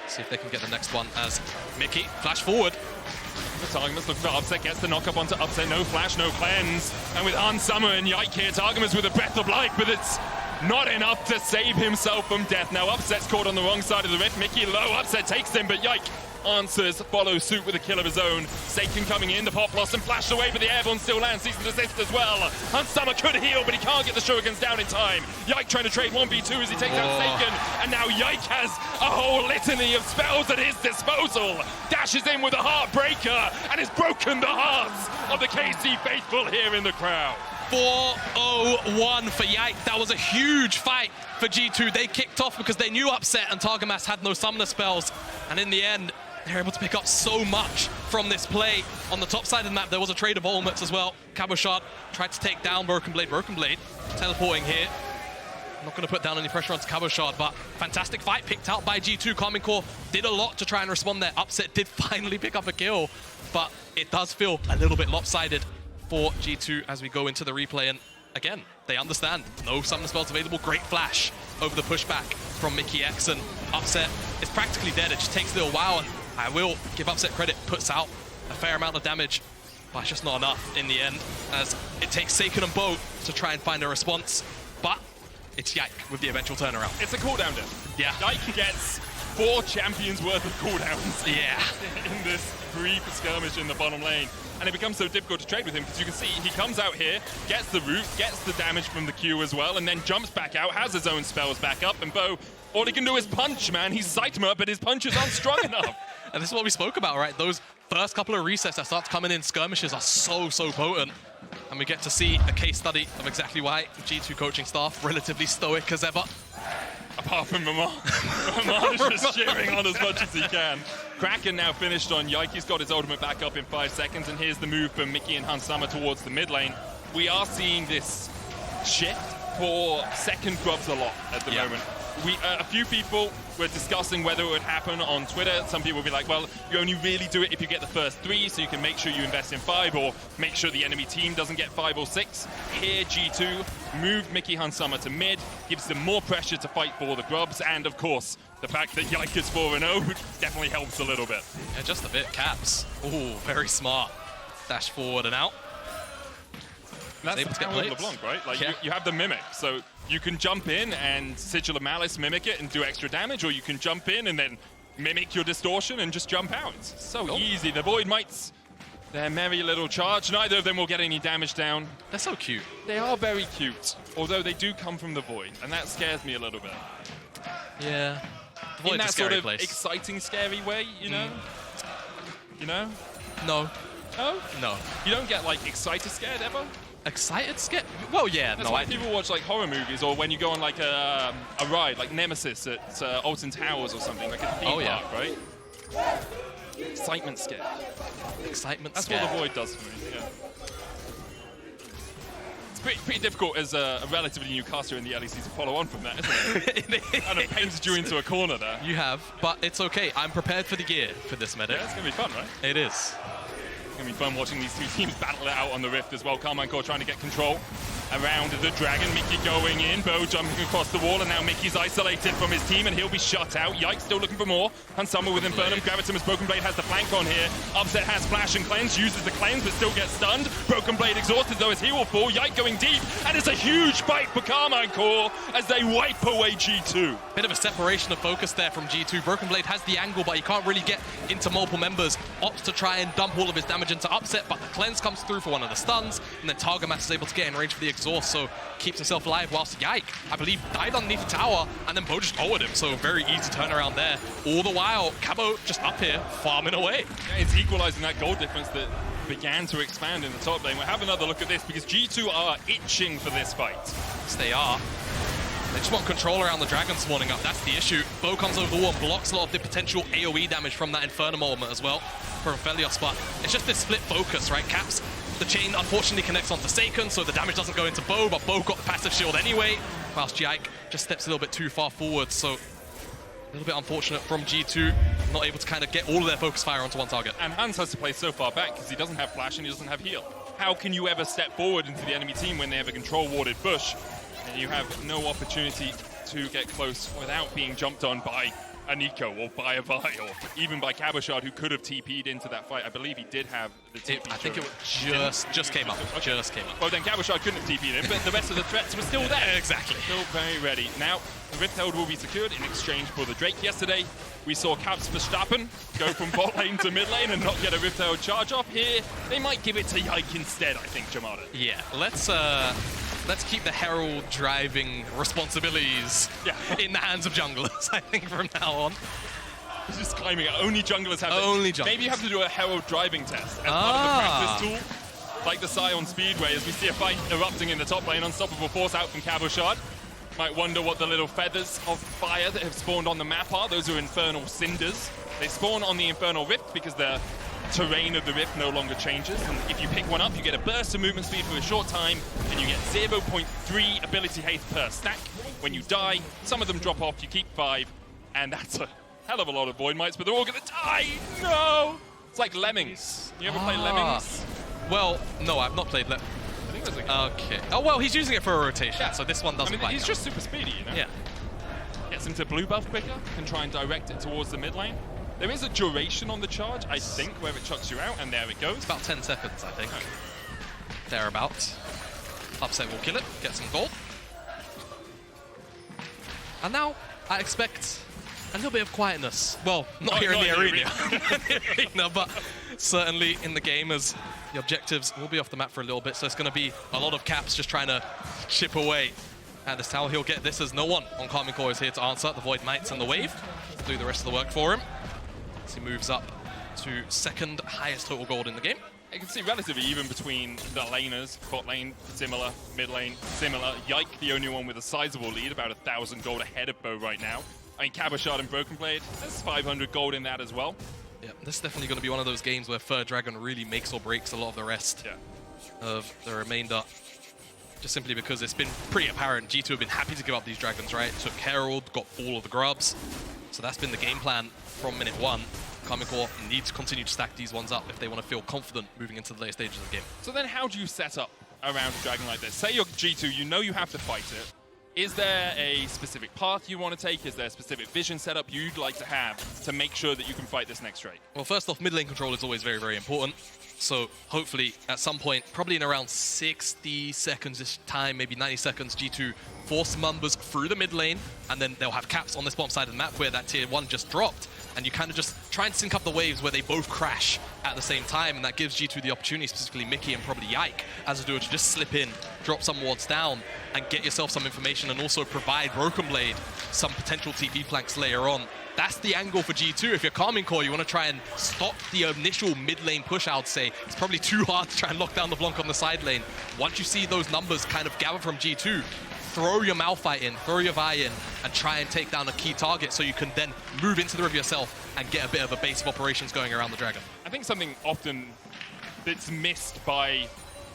See if they can get the next one as Mikyx flash forward. The Targamas looking for Upset, gets the knock up onto Upset, no flash, no cleanse. And with Hansama and Yike here, Targamas with a breath of life, but it's not enough to save himself from death. Now Upset's caught on the wrong side of the rift. Mikyx low, Upset takes him, but Yike answers, follows suit with a kill of his own. Saken coming in, the pop blossom flashed away, but the airborne still lands, sees the assist as well. Hansama could heal, but he can't get the shurikens down in time. Yike trying to trade 1v2 as he takes out Saken, and now Yike has a whole litany of spells at his disposal. Dashes in with a heartbreaker, and has broken the hearts of the KC faithful here in the crowd. 4-0-1 for Yike. That was a huge fight for G2. They kicked off because they knew Upset and Targamas had no summoner spells, and in the end, they're able to pick up so much from this play. On the top side of the map, there was a trade of ultimates as well. Cabochard tried to take down BrokenBlade. BrokenBlade teleporting here. Not going to put down any pressure onto Cabochard, but fantastic fight picked out by G2. Karmine Corp did a lot to try and respond there. Upset did finally pick up a kill, but it does feel a little bit lopsided for G2 as we go into the replay. And again, they understand. No summoner spells available. Great flash over the pushback from Mikyx, and Upset is practically dead. It just takes a little while, and I will give Upset credit, puts out a fair amount of damage, but it's just not enough in the end, as it takes Saken and Bo to try and find a response, but it's Yike with the eventual turnaround. It's a cooldown death. Yeah. Yike gets 4 champions worth of cooldowns. Yeah. In this brief skirmish in the bottom lane. And it becomes so difficult to trade with him because you can see he comes out here, gets the root, gets the damage from the Q as well, and then jumps back out, has his own spells back up, and Bo, all he can do is punch, man. He's Saitama, but his punches aren't strong enough. And this is what we spoke about, right? Those first couple of resets that start coming in, skirmishes are so potent. And we get to see a case study of exactly why G2 coaching staff, relatively stoic as ever. Apart from Mamar. Mamar is just cheering on as much as he can. Kraken now finished on Yike. He's got his ultimate back up in 5 seconds, and here's the move from Mikyx and Hansama towards the mid lane. We are seeing this shift for second grubs a lot at the moment. A few people were discussing whether it would happen on Twitter. Some people will be like, well, you only really do it if you get the first 3, so you can make sure you invest in 5 or make sure the enemy team doesn't get 5 or 6. Here, G2 moved Mikyx Hansama to mid, gives them more pressure to fight for the grubs, and of course, the fact that Yike is 4-0 definitely helps a little bit. Yeah, just a bit. Caps. Ooh, very smart. Dash forward and out. And that's the power of LeBlanc, right? Like you have the Mimic, so you can jump in and Sigil of Malice mimic it and do extra damage, or you can jump in and then mimic your distortion and just jump out. It's so easy. The Void Mites, their merry little charge, neither of them will get any damage down. They're so cute. They are very cute, although they do come from the Void, and that scares me a little bit. Yeah. The Void's in that a scary sort of place. exciting, scary way, you know? You know? No. No? No. You don't get, like, excited scared ever? Excited scared? Well, yeah, That's why people watch like horror movies, or when you go on like a ride, like Nemesis at Alton Towers or something, like a theme park, right? Excitement scared. Excitement That's scared. what the Void does for me, yeah. It's pretty difficult as a relatively new caster in the LEC to follow on from that, isn't it? Kind of painted you into a corner there. You have, but it's okay. I'm prepared for the gear for this meta. Yeah, it's going to be fun, right? It is. It's going to be fun watching these two teams battle it out on the Rift as well. Karmine Corp trying to get control around the Dragon. Mikyx going in, Bo jumping across the wall, and now Mikyx's isolated from his team, and he'll be shut out. Yike still looking for more. Hansama with Infernum. Gravitimus BrokenBlade has the flank on here. Upset has Flash and Cleanse, uses the Cleanse, but still gets stunned. BrokenBlade exhausted, though, as he will fall. Yike going deep, and it's a huge fight for Karmine Corp as they wipe away G2. Bit of a separation of focus there from G2. BrokenBlade has the angle, but he can't really get into multiple members. Opts to try and dump all of his damage into Upset, but the Cleanse comes through for one of the stuns, and then Targamas is able to get in range for the exhaust, so keeps himself alive, whilst Yike, I believe, died underneath the tower, and then Bo just lowered him, so very easy turnaround there. All the while, Cabo just up here, farming away. Yeah, it's equalizing that goal difference that began to expand in the top lane. We'll have another look at this, because G2 are itching for this fight. Yes, they are. They just want control around the Dragon spawning up, that's the issue. Bo comes over the wall and blocks a lot of the potential AoE damage from that Infernum ultimate as well for Aphelios, but it's just this split focus, right? Caps, the chain unfortunately connects onto Saken, so the damage doesn't go into Bo, but Bo got the passive shield anyway, whilst Yike just steps a little bit too far forward, so a little bit unfortunate from G2, not able to kind of get all of their focus fire onto one target. And Hans has to play so far back because he doesn't have flash and he doesn't have heal. How can you ever step forward into the enemy team when they have a control warded bush and you have no opportunity to get close without being jumped on by a Neeko or by a Vi or even by Cabochard, who could have TP'd into that fight? I believe he did have the TP. I think it just came up. Okay. Just came up. Well, then Cabochard couldn't have TP'd in, but the rest of the threats were still there. Exactly. Still very ready. Now, the Rift Herald will be secured in exchange for the Drake. Yesterday, we saw Caps Verstappen go from bot lane to mid lane and not get a Rift Herald charge off. Here, they might give it to Yike instead, I think, Jamada. Yeah, let's keep the Herald driving responsibilities in the hands of junglers, I think, from now on. He's just claiming it. Only junglers have Only it. junglers. Maybe you have to do a Herald driving test as part of the practice tool, like the Scion Speedway, as we see a fight erupting in the top lane. Unstoppable force out from Cabochard. Might wonder what the little feathers of fire that have spawned on the map are. Those are infernal cinders. They spawn on the infernal rift because the terrain of the rift no longer changes, and if you pick one up, you get a burst of movement speed for a short time, and you get 0.3 ability haste per stack. When you die, some of them drop off, you keep 5, and that's a hell of a lot of Void Mites, but they're all gonna die! No! It's like Lemmings. You ever play Lemmings? Well, no, I've not played Lemmings. I think there's a game. Okay. Oh, well, he's using it for a rotation, so this one doesn't quite he's count. just super speedy, you know? Yeah. Gets him to blue buff quicker, can try and direct it towards the mid lane. There is a duration on the charge, I think, where it chucks you out, and there it goes. It's about 10 seconds, I think. Thereabouts. Upset will kill it, get some gold. And now, I expect a little bit of quietness. Well, not here in the arena, but certainly in the game, as the objectives will be off the map for a little bit, so it's going to be a lot of Caps just trying to chip away at this tower. He'll get this as no one on Karmine Corp is here to answer. The Void Mites and the Wave do the rest of the work for him. He moves up to second highest total gold in the game. I can see relatively even between the laners. Bot lane, similar. Mid lane, similar. Yike, the only one with a sizable lead, about 1,000 gold ahead of Bo right now. I mean, Cabochard and BrokenBlade, there's 500 gold in that as well. Yeah, this is definitely going to be one of those games where Third Dragon really makes or breaks a lot of the rest of the remainder. Just simply because it's been pretty apparent G2 have been happy to give up these dragons, right? Took Herald, got all of the grubs. So that's been the game plan from minute one. Karmine Corp need to continue to stack these ones up if they want to feel confident moving into the later stages of the game. So then how do you set up around a dragon like this? Say you're G2, you know you have to fight it. Is there a specific path you want to take? Is there a specific vision setup you'd like to have to make sure that you can fight this next trade? Well, first off, mid lane control is always very, very important. So hopefully at some point, probably in around 60 seconds-ish time, maybe 90 seconds, G2 force numbers through the mid lane, and then they'll have caps on this bottom side of the map where that tier 1 just dropped, and you kind of just try and sync up the waves where they both crash at the same time, and that gives G2 the opportunity, specifically Mikyx and probably Yike, as a duo, to just slip in, drop some wards down, and get yourself some information, and also provide BrokenBlade some potential TP flanks later on. That's the angle for G2. If you're Karmine Corp, you want to try and stop the initial mid lane push, I would say. It's probably too hard to try and lock down the LeBlanc on the side lane. Once you see those numbers kind of gather from G2, throw your Malphite in, throw your Vi in, and try and take down a key target so you can then move into the river yourself and get a bit of a base of operations going around the dragon. I think something often that's missed by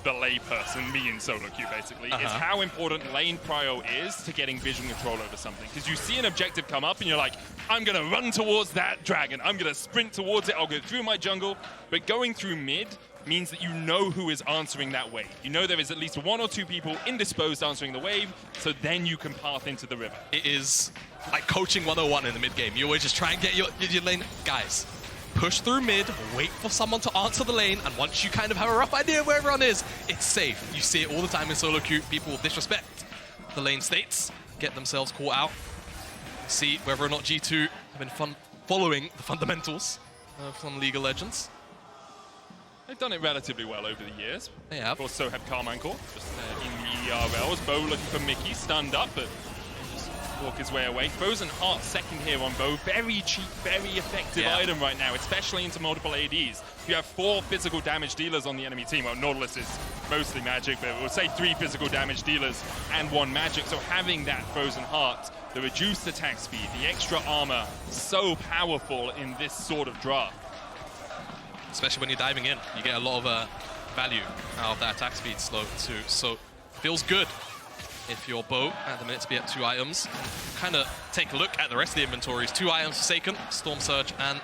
the layperson, me in solo queue basically, is how important lane prio is to getting vision control over something. Because you see an objective come up and you're like, I'm going to run towards that dragon, I'm going to sprint towards it, I'll go through my jungle. But going through mid means that you know who is answering that wave. You know there is at least 1 or 2 people indisposed answering the wave, so then you can path into the river. It is like coaching 101 in the mid game. You always just try and get your lane. Guys, push through mid, wait for someone to answer the lane, and once you kind of have a rough idea of where everyone is, it's safe. You see it all the time in solo queue. People disrespect the lane states, get themselves caught out. See whether or not G2 have been following the fundamentals from League of Legends. They've done it relatively well over the years. They have. Of course, so have Karmine Corp, just in the ERLs. Bo looking for Mikyx, stunned up, but just walk his way away. Frozen Heart second here on Bo. Very cheap, very effective item right now, especially into multiple ADs. You have 4 physical damage dealers on the enemy team. Well, Nautilus is mostly magic, but we'll say 3 physical damage dealers and 1 magic. So having that Frozen Heart, the reduced attack speed, the extra armor, so powerful in this sort of draft. Especially when you're diving in, you get a lot of value out of that attack speed slow too. So feels good if you're Bo at the minute to be at 2 items. Kind of take a look at the rest of the inventories. 2 items for Saken, Storm Surge and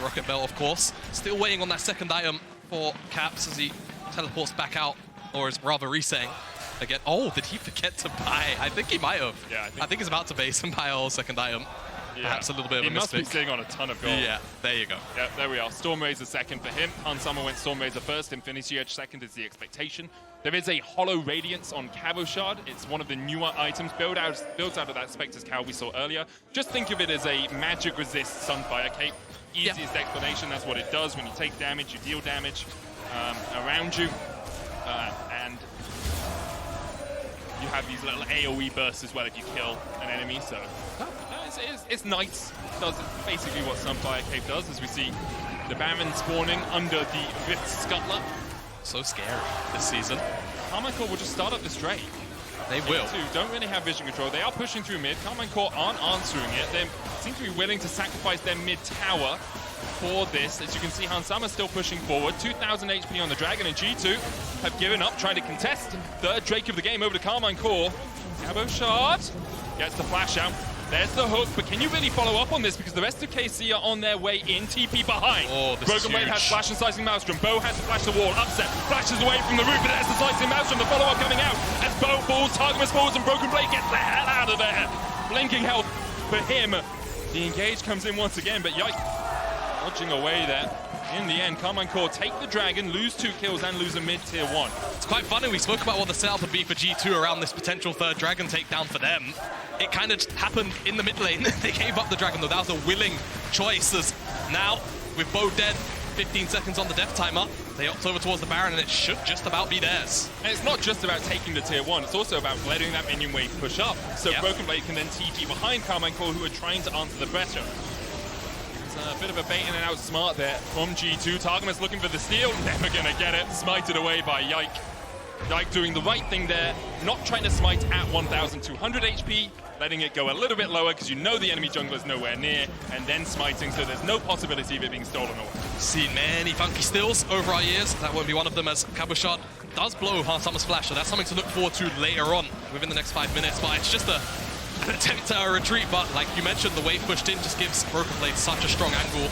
Rocket Belt, of course. Still waiting on that second item for Caps as he teleports back out, or is rather resetting again. Oh, did he forget to buy? I think he might have. Yeah, I think he's about to base and buy a whole second item. Yeah. Perhaps a little bit of a must mistake. be sitting on a ton of gold. Yeah, there you go. Yeah, there we are. Stormrazor second for him. Summer went Stormrazor first. Infinity Edge second is the expectation. There is a Hollow Radiance on Cabochard. It's one of the newer items built out of that Spectre's Cowl we saw earlier. Just think of it as a magic resist Sunfire Cape. Easiest explanation, that's what it does. When you take damage, you deal damage around you. And you have these little AoE bursts as well if you kill an enemy. So it's nice. It does basically what Sunfire Cape does, as we see the Baron spawning under the Rift Scuttler. So scary this season. Karmine Corp will just start up this Drake. They will. Don't really have vision control. They are pushing through mid. Karmine Corp aren't answering it. They seem to be willing to sacrifice their mid tower for this. As you can see, Hansama's still pushing forward. 2,000 HP on the Dragon, and G2 have given up, trying to contest. Third Drake of the game over to Karmine Corp. Cabochard gets the flash out. There's the hook, but can you really follow up on this? Because the rest of KC are on their way in. TP behind. Oh, this is huge. BrokenBlade has flash and slicing Maelstrom. Bo has to flash the wall. Upset. Flashes away from the roof, but there's the slicing Maelstrom. The follow-up coming out. As Bo falls, Targamas falls, and BrokenBlade gets the hell out of there. Blinking health for him. The engage comes in once again, but Yike dodging away there. In the end, Karmine Corp take the Dragon, lose 2 kills, and lose a mid-tier 1. It's quite funny, we spoke about what the setup would be for G2 around this potential third Dragon takedown for them. It kind of happened in the mid lane. They gave up the Dragon, though. That was a willing choice, as now, with Bo dead, 15 seconds on the death timer, they opt over towards the Baron, and it should just about be theirs. And it's not just about taking the tier 1, it's also about letting that minion wave push up, so BrokenBlade can then TP behind Karmine Corp, who are trying to answer the pressure. It's a bit of a bait and an out smart there from G2. Targamas looking for the steal, never gonna get it. Smited away by Yike. Yike doing the right thing there, not trying to smite at 1,200 HP, letting it go a little bit lower because you know the enemy jungler is nowhere near, and then smiting, so there's no possibility of it being stolen away. Seen many funky stills over our years. That won't be one of them, as Cabochard does blow Summer's flash, so that's something to look forward to later on within the next 5 minutes. But it's just an attempt at a retreat, but like you mentioned, the wave pushed in just gives BrokenBlade such a strong angle,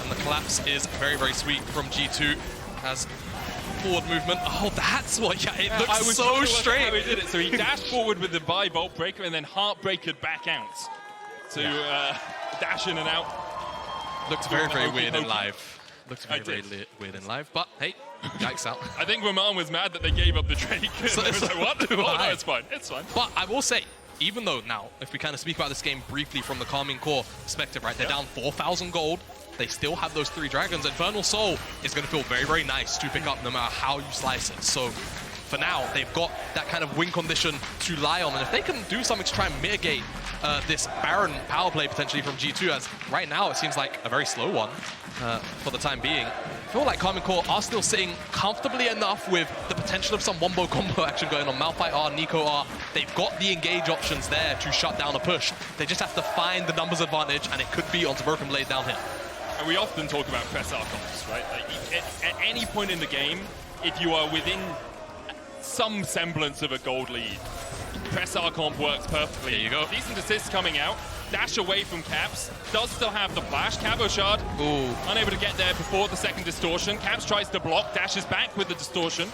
and the collapse is very, very sweet from G2 as forward movement. Oh, that's what, yeah, it looks so straight. How he did it. So he dashed forward with the buy Vault Breaker and then Heartbreaker back out to dash in and out. Looks very, very weird in live. Looks very, very weird in live, but hey, Yikes out. I think Roman was mad that they gave up the Drake. So like, what? Oh, no, it's fine. It's fine. But I will say, even though now, if we kind of speak about this game briefly from the Karmine Corp perspective, right, they're down 4,000 gold. They still have those 3 dragons. Infernal Soul is going to feel very, very nice to pick up no matter how you slice it. So for now, they've got that kind of win condition to lie on. And if they can do something to try and mitigate this Baron power play potentially from G2, as right now it seems like a very slow one for the time being. I feel like Karmine Corp are still sitting comfortably enough with the potential of some wombo combo action going on. Malphite are, Neeko are. They've got the engage options there to shut down a push. They just have to find the numbers advantage, and it could be onto BrokenBlade down here. And we often talk about press archons, right? Like, at any point in the game, if you are within some semblance of a gold lead, press archon works perfectly. There you go. Decent assist coming out. Dash away from Caps. Does still have the flash. Cabochard unable to get there before the second distortion. Caps tries to block, dashes back with the distortion.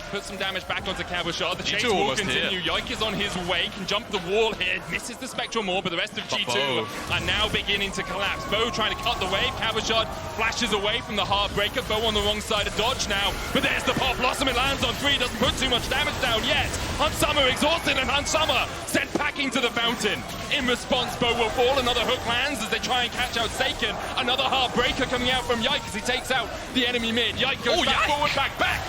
Put some damage back onto Cabochard. The chase will continue. Yike is on his way, can jump the wall here. Misses the Spectral Maw, but the rest of G2 are now beginning to collapse. Bo trying to cut the wave. Cabochard flashes away from the Heartbreaker. Bo on the wrong side of dodge now. But there's the pop. Blossom, it lands on 3. Doesn't put too much damage down yet. Hunsummer exhausted, and Hunsummer sent packing to the fountain. In response, Bo will fall. Another hook lands as they try and catch out Saken. Another Heartbreaker coming out from Yike as he takes out the enemy mid. Yike goes back forward, back.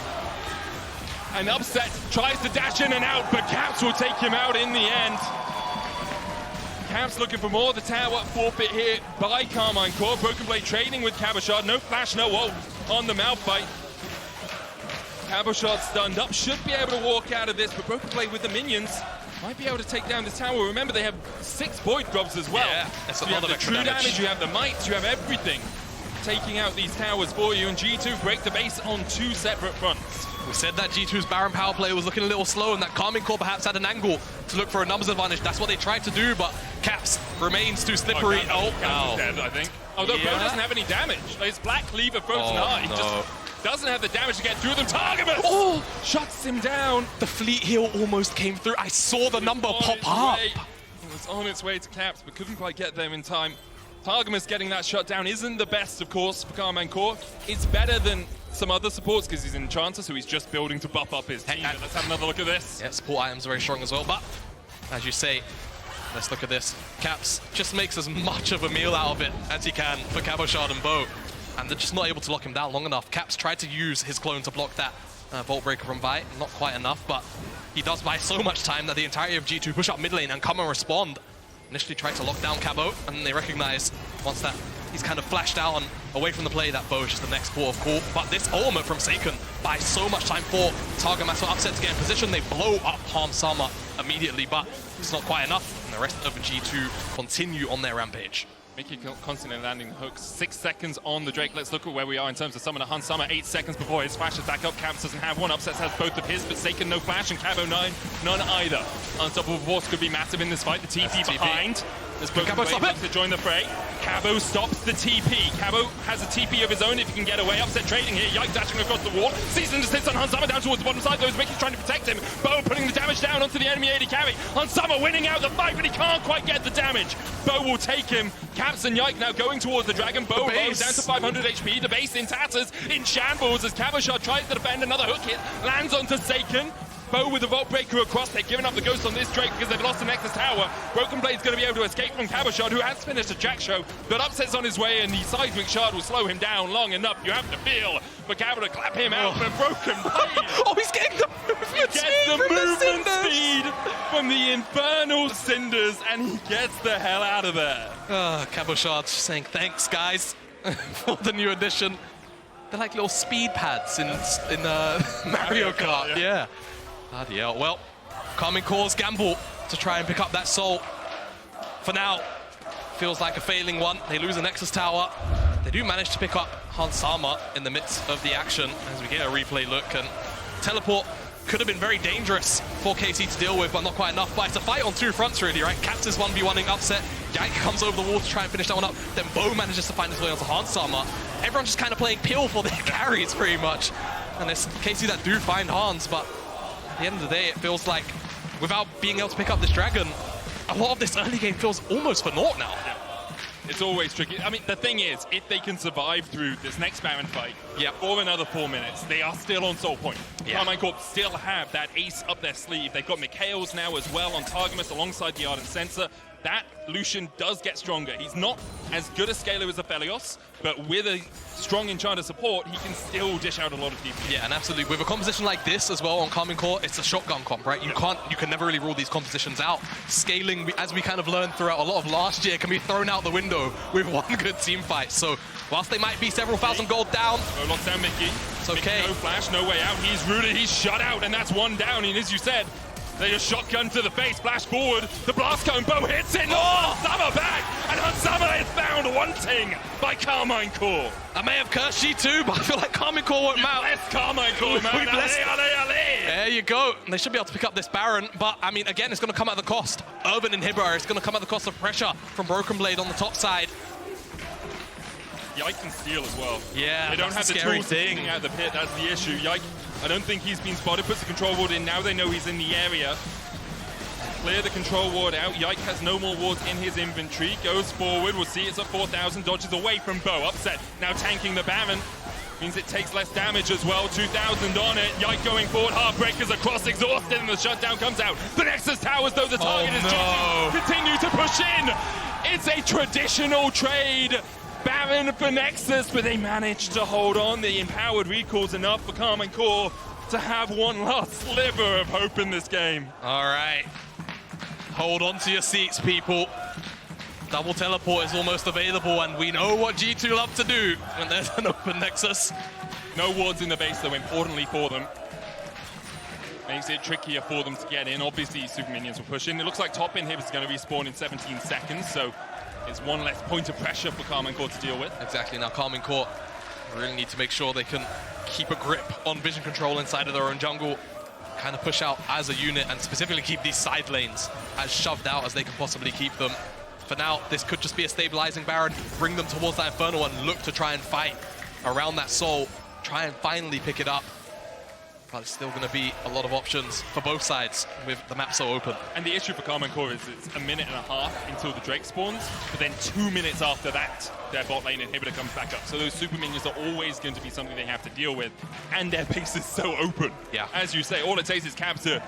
And Upset tries to dash in and out, but Caps will take him out in the end. Caps looking for more. The tower forfeit here by Karmine Corp. BrokenBlade trading with Cabochard. No flash, no ult on the Malphite. Cabochard stunned up. Should be able to walk out of this, but BrokenBlade with the minions might be able to take down this tower. Remember, they have 6 Void Grubs as well. Yeah, that's so a you lot have of the true damage, you have the might, you have everything taking out these towers for you, and G2 break the base on 2 separate fronts. We said that G2's Baron power play was looking a little slow, and that Karmine Corp perhaps had an angle to look for a numbers advantage. That's what they tried to do, but Caps remains too slippery. Caps is dead, I think. Although Bo doesn't have any damage. His Black Cleaver frozen hard. He just doesn't have the damage to get through them. Targamas shuts him down. The fleet heal almost came through. I saw the number pop up. It was on its way to Caps, but couldn't quite get there in time. Targamas getting that shut down isn't the best, of course, for Karmine Corp. It's better than some other supports because he's Enchanter, so he's just building to buff up his team. But let's have another look at this. Yeah, support items are very strong as well, but as you say, let's look at this. Caps just makes as much of a meal out of it as he can for Cabochard and Bo, and they're just not able to lock him down long enough. Caps tried to use his clone to block that Vault Breaker from Vi, not quite enough, but he does buy so much time that the entirety of G2 push up mid lane and come and respond. Initially tried to lock down Cabo, and then they recognize once that he's kind of flashed out and away from the play that Bo is just the next port of call. But this ultimate from Saken buys so much time for Targamas. So Upset to get in position. They blow up Harmsummer immediately, but it's not quite enough. And the rest of G2 continue on their rampage. Mikyx constantly landing hooks. 6 seconds on the Drake. Let's look at where we are in terms of Summoner Hunsummer. 8 seconds before his flash is back up. Caps doesn't have one. Upsets has both of his, but Saken no flash, and Cabo none either. Unstoppable Force could be massive in this fight. The TP behind. There's BrokenBlade to join the fray. Cabo stops the TP. Cabo has a TP of his own if he can get away. Upset trading here. Yike dashing across the wall. Season descents on Hunsummer down towards the bottom side. Those Mikyx trying to protect him. Bo putting the damage down onto the enemy AD carry. Hunsummer winning out the fight, but he can't quite get the damage. Bo will take him. Caps and Yike now going towards the dragon. Bo low down to 500 HP. The base in tatters, in shambles as Cabochard tries to defend. Another hook hit lands onto Saken. Bo with the Vault Breaker across. They've given up the Ghost on this Drake because they've lost the Nexus Tower. BrokenBlade's going to be able to escape from Cabochard, who has finished a Jack show, but Upset's on his way, and the Seismic Shard will slow him down long enough. You have to feel for Cabo to clap him out, but BrokenBlade. Oh, he's getting the movement speed from the Infernal Cinders, and he gets the hell out of there. Cabochard saying thanks, guys, for the new addition. They're like little speed pads in Mario Kart. Yeah. Bloody hell. Well, Karmine Corp's gamble to try and pick up that soul. For now, feels like a failing one. They lose the Nexus Tower. They do manage to pick up Hans Sama in the midst of the action as we get a replay look. And teleport could have been very dangerous for KC to deal with, but not quite enough. But it's a fight on two fronts, really, right? Caps is 1v1ing Upset. Yike comes over the wall to try and finish that one up. Then Bo manages to find his way onto Hans Sama. Everyone's just kind of playing pill for their carries, pretty much. And there's KC that do find Hans, but at the end of the day, it feels like without being able to pick up this dragon, a lot of this early game feels almost for naught now. Yeah. It's always tricky. I mean, the thing is, if they can survive through this next Baron fight for another 4 minutes, they are still on soul point. Karmine Corp still have that ace up their sleeve. They've got Mikyx now as well on Targamas alongside the Ardent Sensor. That Lucian does get stronger. He's not as good a scaler as Aphelios, but with a strong Enchanter support, he can still dish out a lot of DPS. Yeah, and absolutely. With a composition like this as well on Karmine Corp, it's a shotgun comp, right? You can never really rule these compositions out. Scaling, as we kind of learned throughout a lot of last year, can be thrown out the window with one good team fight. So whilst they might be several thousand gold down, locks down Mickey. It's okay. Mickey, no flash, no way out. He's rooted, he's shut out, and that's one down. And as you said, they just shotgun to the face, flash forward. The blast cone, Bo hits it. Hansama back, and Hansama is found wanting by Karmine Corp. I may have cursed you too, but I feel like Karmine Corp won't mount. Bless Karmine Corp, man. There you go. They should be able to pick up this Baron, but I mean, again, it's going to come at the cost of an inhibitor. It's going to come at the cost of pressure from BrokenBlade on the top side. Yike can steal as well. Yeah, they don't have the tools coming out of the pit. That's the issue. Yike, I don't think he's been spotted. Puts the control ward in. Now they know he's in the area. Clear the control ward out. Yike has no more wards in his inventory. Goes forward. We'll see it's at 4,000. Dodges away from Bo. Upset. Now tanking the Baron. Means it takes less damage as well. 2,000 on it. Yike going forward. Heartbreakers across. Exhausted. And the shutdown comes out. The Nexus Towers, though, the target is G2. Continue to push in. It's a traditional trade. Baron for Nexus, but they managed to hold on. The empowered recall's enough for Karmine Corp to have one last sliver of hope in this game. All right. Hold on to your seats, people. Double teleport is almost available, and we know what G2 love to do when there's an open Nexus. No wards in the base, though, importantly for them. Makes it trickier for them to get in. Obviously, super minions will push in. It looks like top inhib is going to respawn in 17 seconds, so it's one less point of pressure for Karmine Corp to deal with. Exactly. Now Karmine Corp really need to make sure they can keep a grip on vision control inside of their own jungle, kind of push out as a unit, and specifically keep these side lanes as shoved out as they can possibly keep them. For now, this could just be a stabilizing Baron, bring them towards that Infernal and look to try and fight around that soul, try and finally pick it up. But it's still going to be a lot of options for both sides with the map so open. And the issue for Karmine Corp is it's a minute and a half until the Drake spawns, but then 2 minutes after that, their bot lane inhibitor comes back up. So those super minions are always going to be something they have to deal with, and their base is so open. Yeah. As you say, all it takes is Cab to,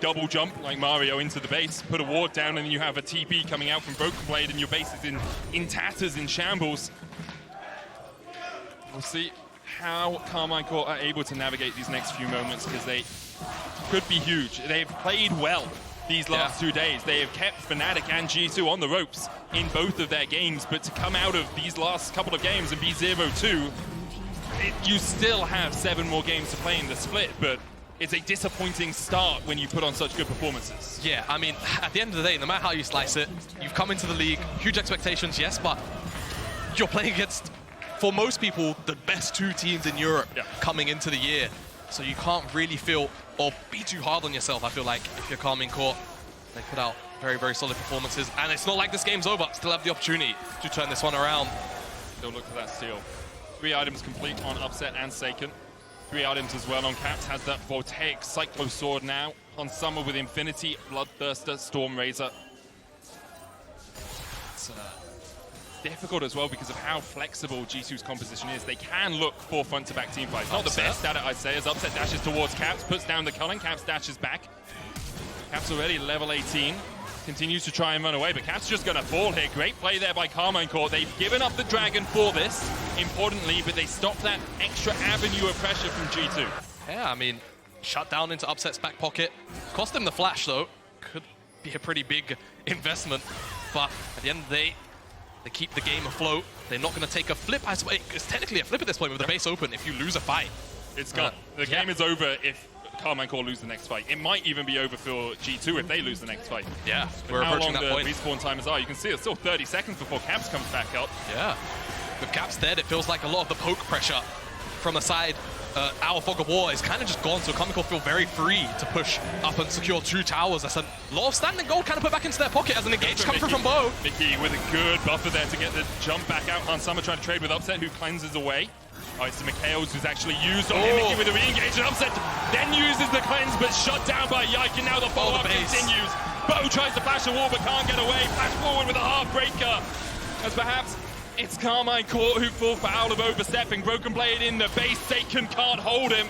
double jump like Mario into the base, put a ward down, and then you have a TP coming out from BrokenBlade, and your base is in tatters, in shambles. We'll see how Karmine Corp are able to navigate these next few moments, because they could be huge. They've played well these last 2 days. They have kept Fnatic and G2 on the ropes in both of their games, but to come out of these last couple of games and be 0-2, you still have 7 more games to play in the split, but it's a disappointing start when you put on such good performances. Yeah, I mean, at the end of the day, no matter how you slice it, you've come into the league, huge expectations, yes, but you're playing against, for most people, the best 2 teams in Europe coming into the year. So you can't really feel or be too hard on yourself, I feel like, if you're Karmine Corp. They put out very, very solid performances. And it's not like this game's over. Still have the opportunity to turn this one around. They'll look for that steal. 3 items complete on Upset and Saken. 3 items as well on Caps. Has that Voltaic Cyclo Sword now. On Summer with Infinity, Bloodthirster, Storm Razor. difficult as well because of how flexible G2's composition is. They can look for front-to-back team fights. Not the best at it, I'd say, as Upset dashes towards Caps, puts down the culling, Caps dashes back. Caps already level 18, continues to try and run away, but Caps just gonna fall here. Great play there by Karmine Corp. They've given up the Dragon for this, importantly, but they stopped that extra avenue of pressure from G2. Yeah, I mean, shut down into Upset's back pocket. Cost them the flash, though. Could be a pretty big investment, but at the end of the day, they keep the game afloat. They're not going to take a flip. I suppose it's technically a flip at this point with the base open. If you lose a fight, it's gone. The game is over if Karmine Corp lose the next fight. It might even be over for G2 if they lose the next fight. Yeah, we're approaching that point. How long the respawn timers are. You can see it's still 30 seconds before Caps comes back up. Yeah, with Caps dead, it feels like a lot of the poke pressure from the side. Our Fog of War is kind of just gone, so Karmine Corp feel very free to push up and secure 2 towers. That's a lot of standing gold kind of put back into their pocket as an engage coming through from Bo. Mikyx with a good buffer there to get the jump back out. Hansama trying to trade with Upset, who cleanses away. All right, so Mikyx who's actually used on him. Mikyx with a re-engage, and Upset then uses the cleanse, but shut down by Yike, and now the follow-up continues. Bo tries to flash a wall, but can't get away. Flash forward with a half-breaker, as perhaps it's Karmine Corp who fall foul of overstepping. BrokenBlade in the base, Saken can't hold him.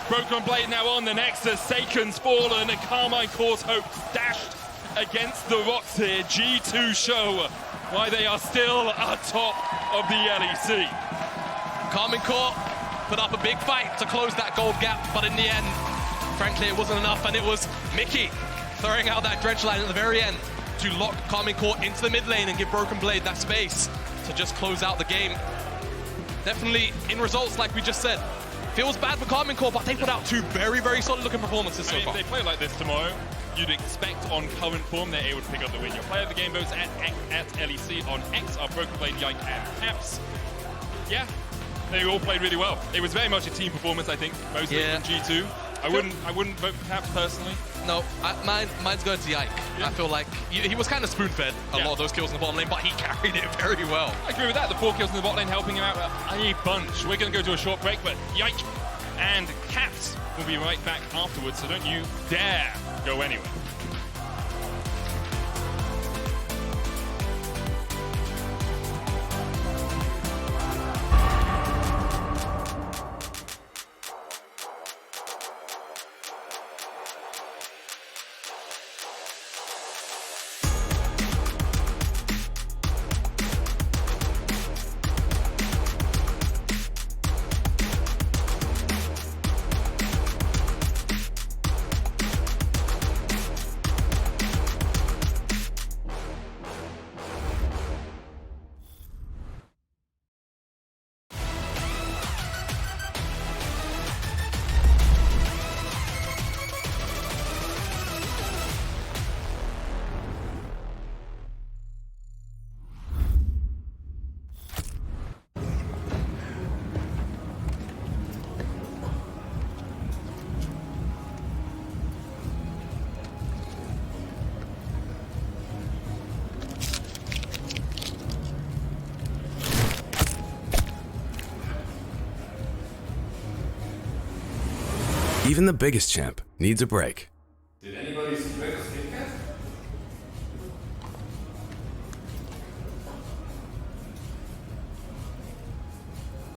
BrokenBlade now on the Nexus, Saken's fallen, and Karmine Corp's hope dashed against the rocks here. G2 show why they are still atop of the LEC. Karmine Corp put up a big fight to close that gold gap, but in the end, frankly, it wasn't enough, and it was Mikyx throwing out that dredge line at the very end to lock Karmine Corp into the mid lane and give BrokenBlade that space to just close out the game. Definitely in results, like we just said. Feels bad for Karmine Corp, but they put out 2 very, very solid looking performances so far. If they play like this tomorrow, you'd expect on current form they're able to pick up the win. Your player of the game votes at LEC on X are BrokenBlade, Yike, and Caps. Yeah, they all played really well. It was very much a team performance, I think, mostly from G2. I wouldn't vote for Caps personally. No, mine's going to Yike. Yeah. I feel like he was kind of spoon-fed a lot of those kills in the bottom lane, but he carried it very well. I agree with that. The 4 kills in the bot lane helping him out a bunch. We're going to go to a short break, but Yike and Caps will be right back afterwards, so don't you dare go anywhere. Even the biggest champ needs a break.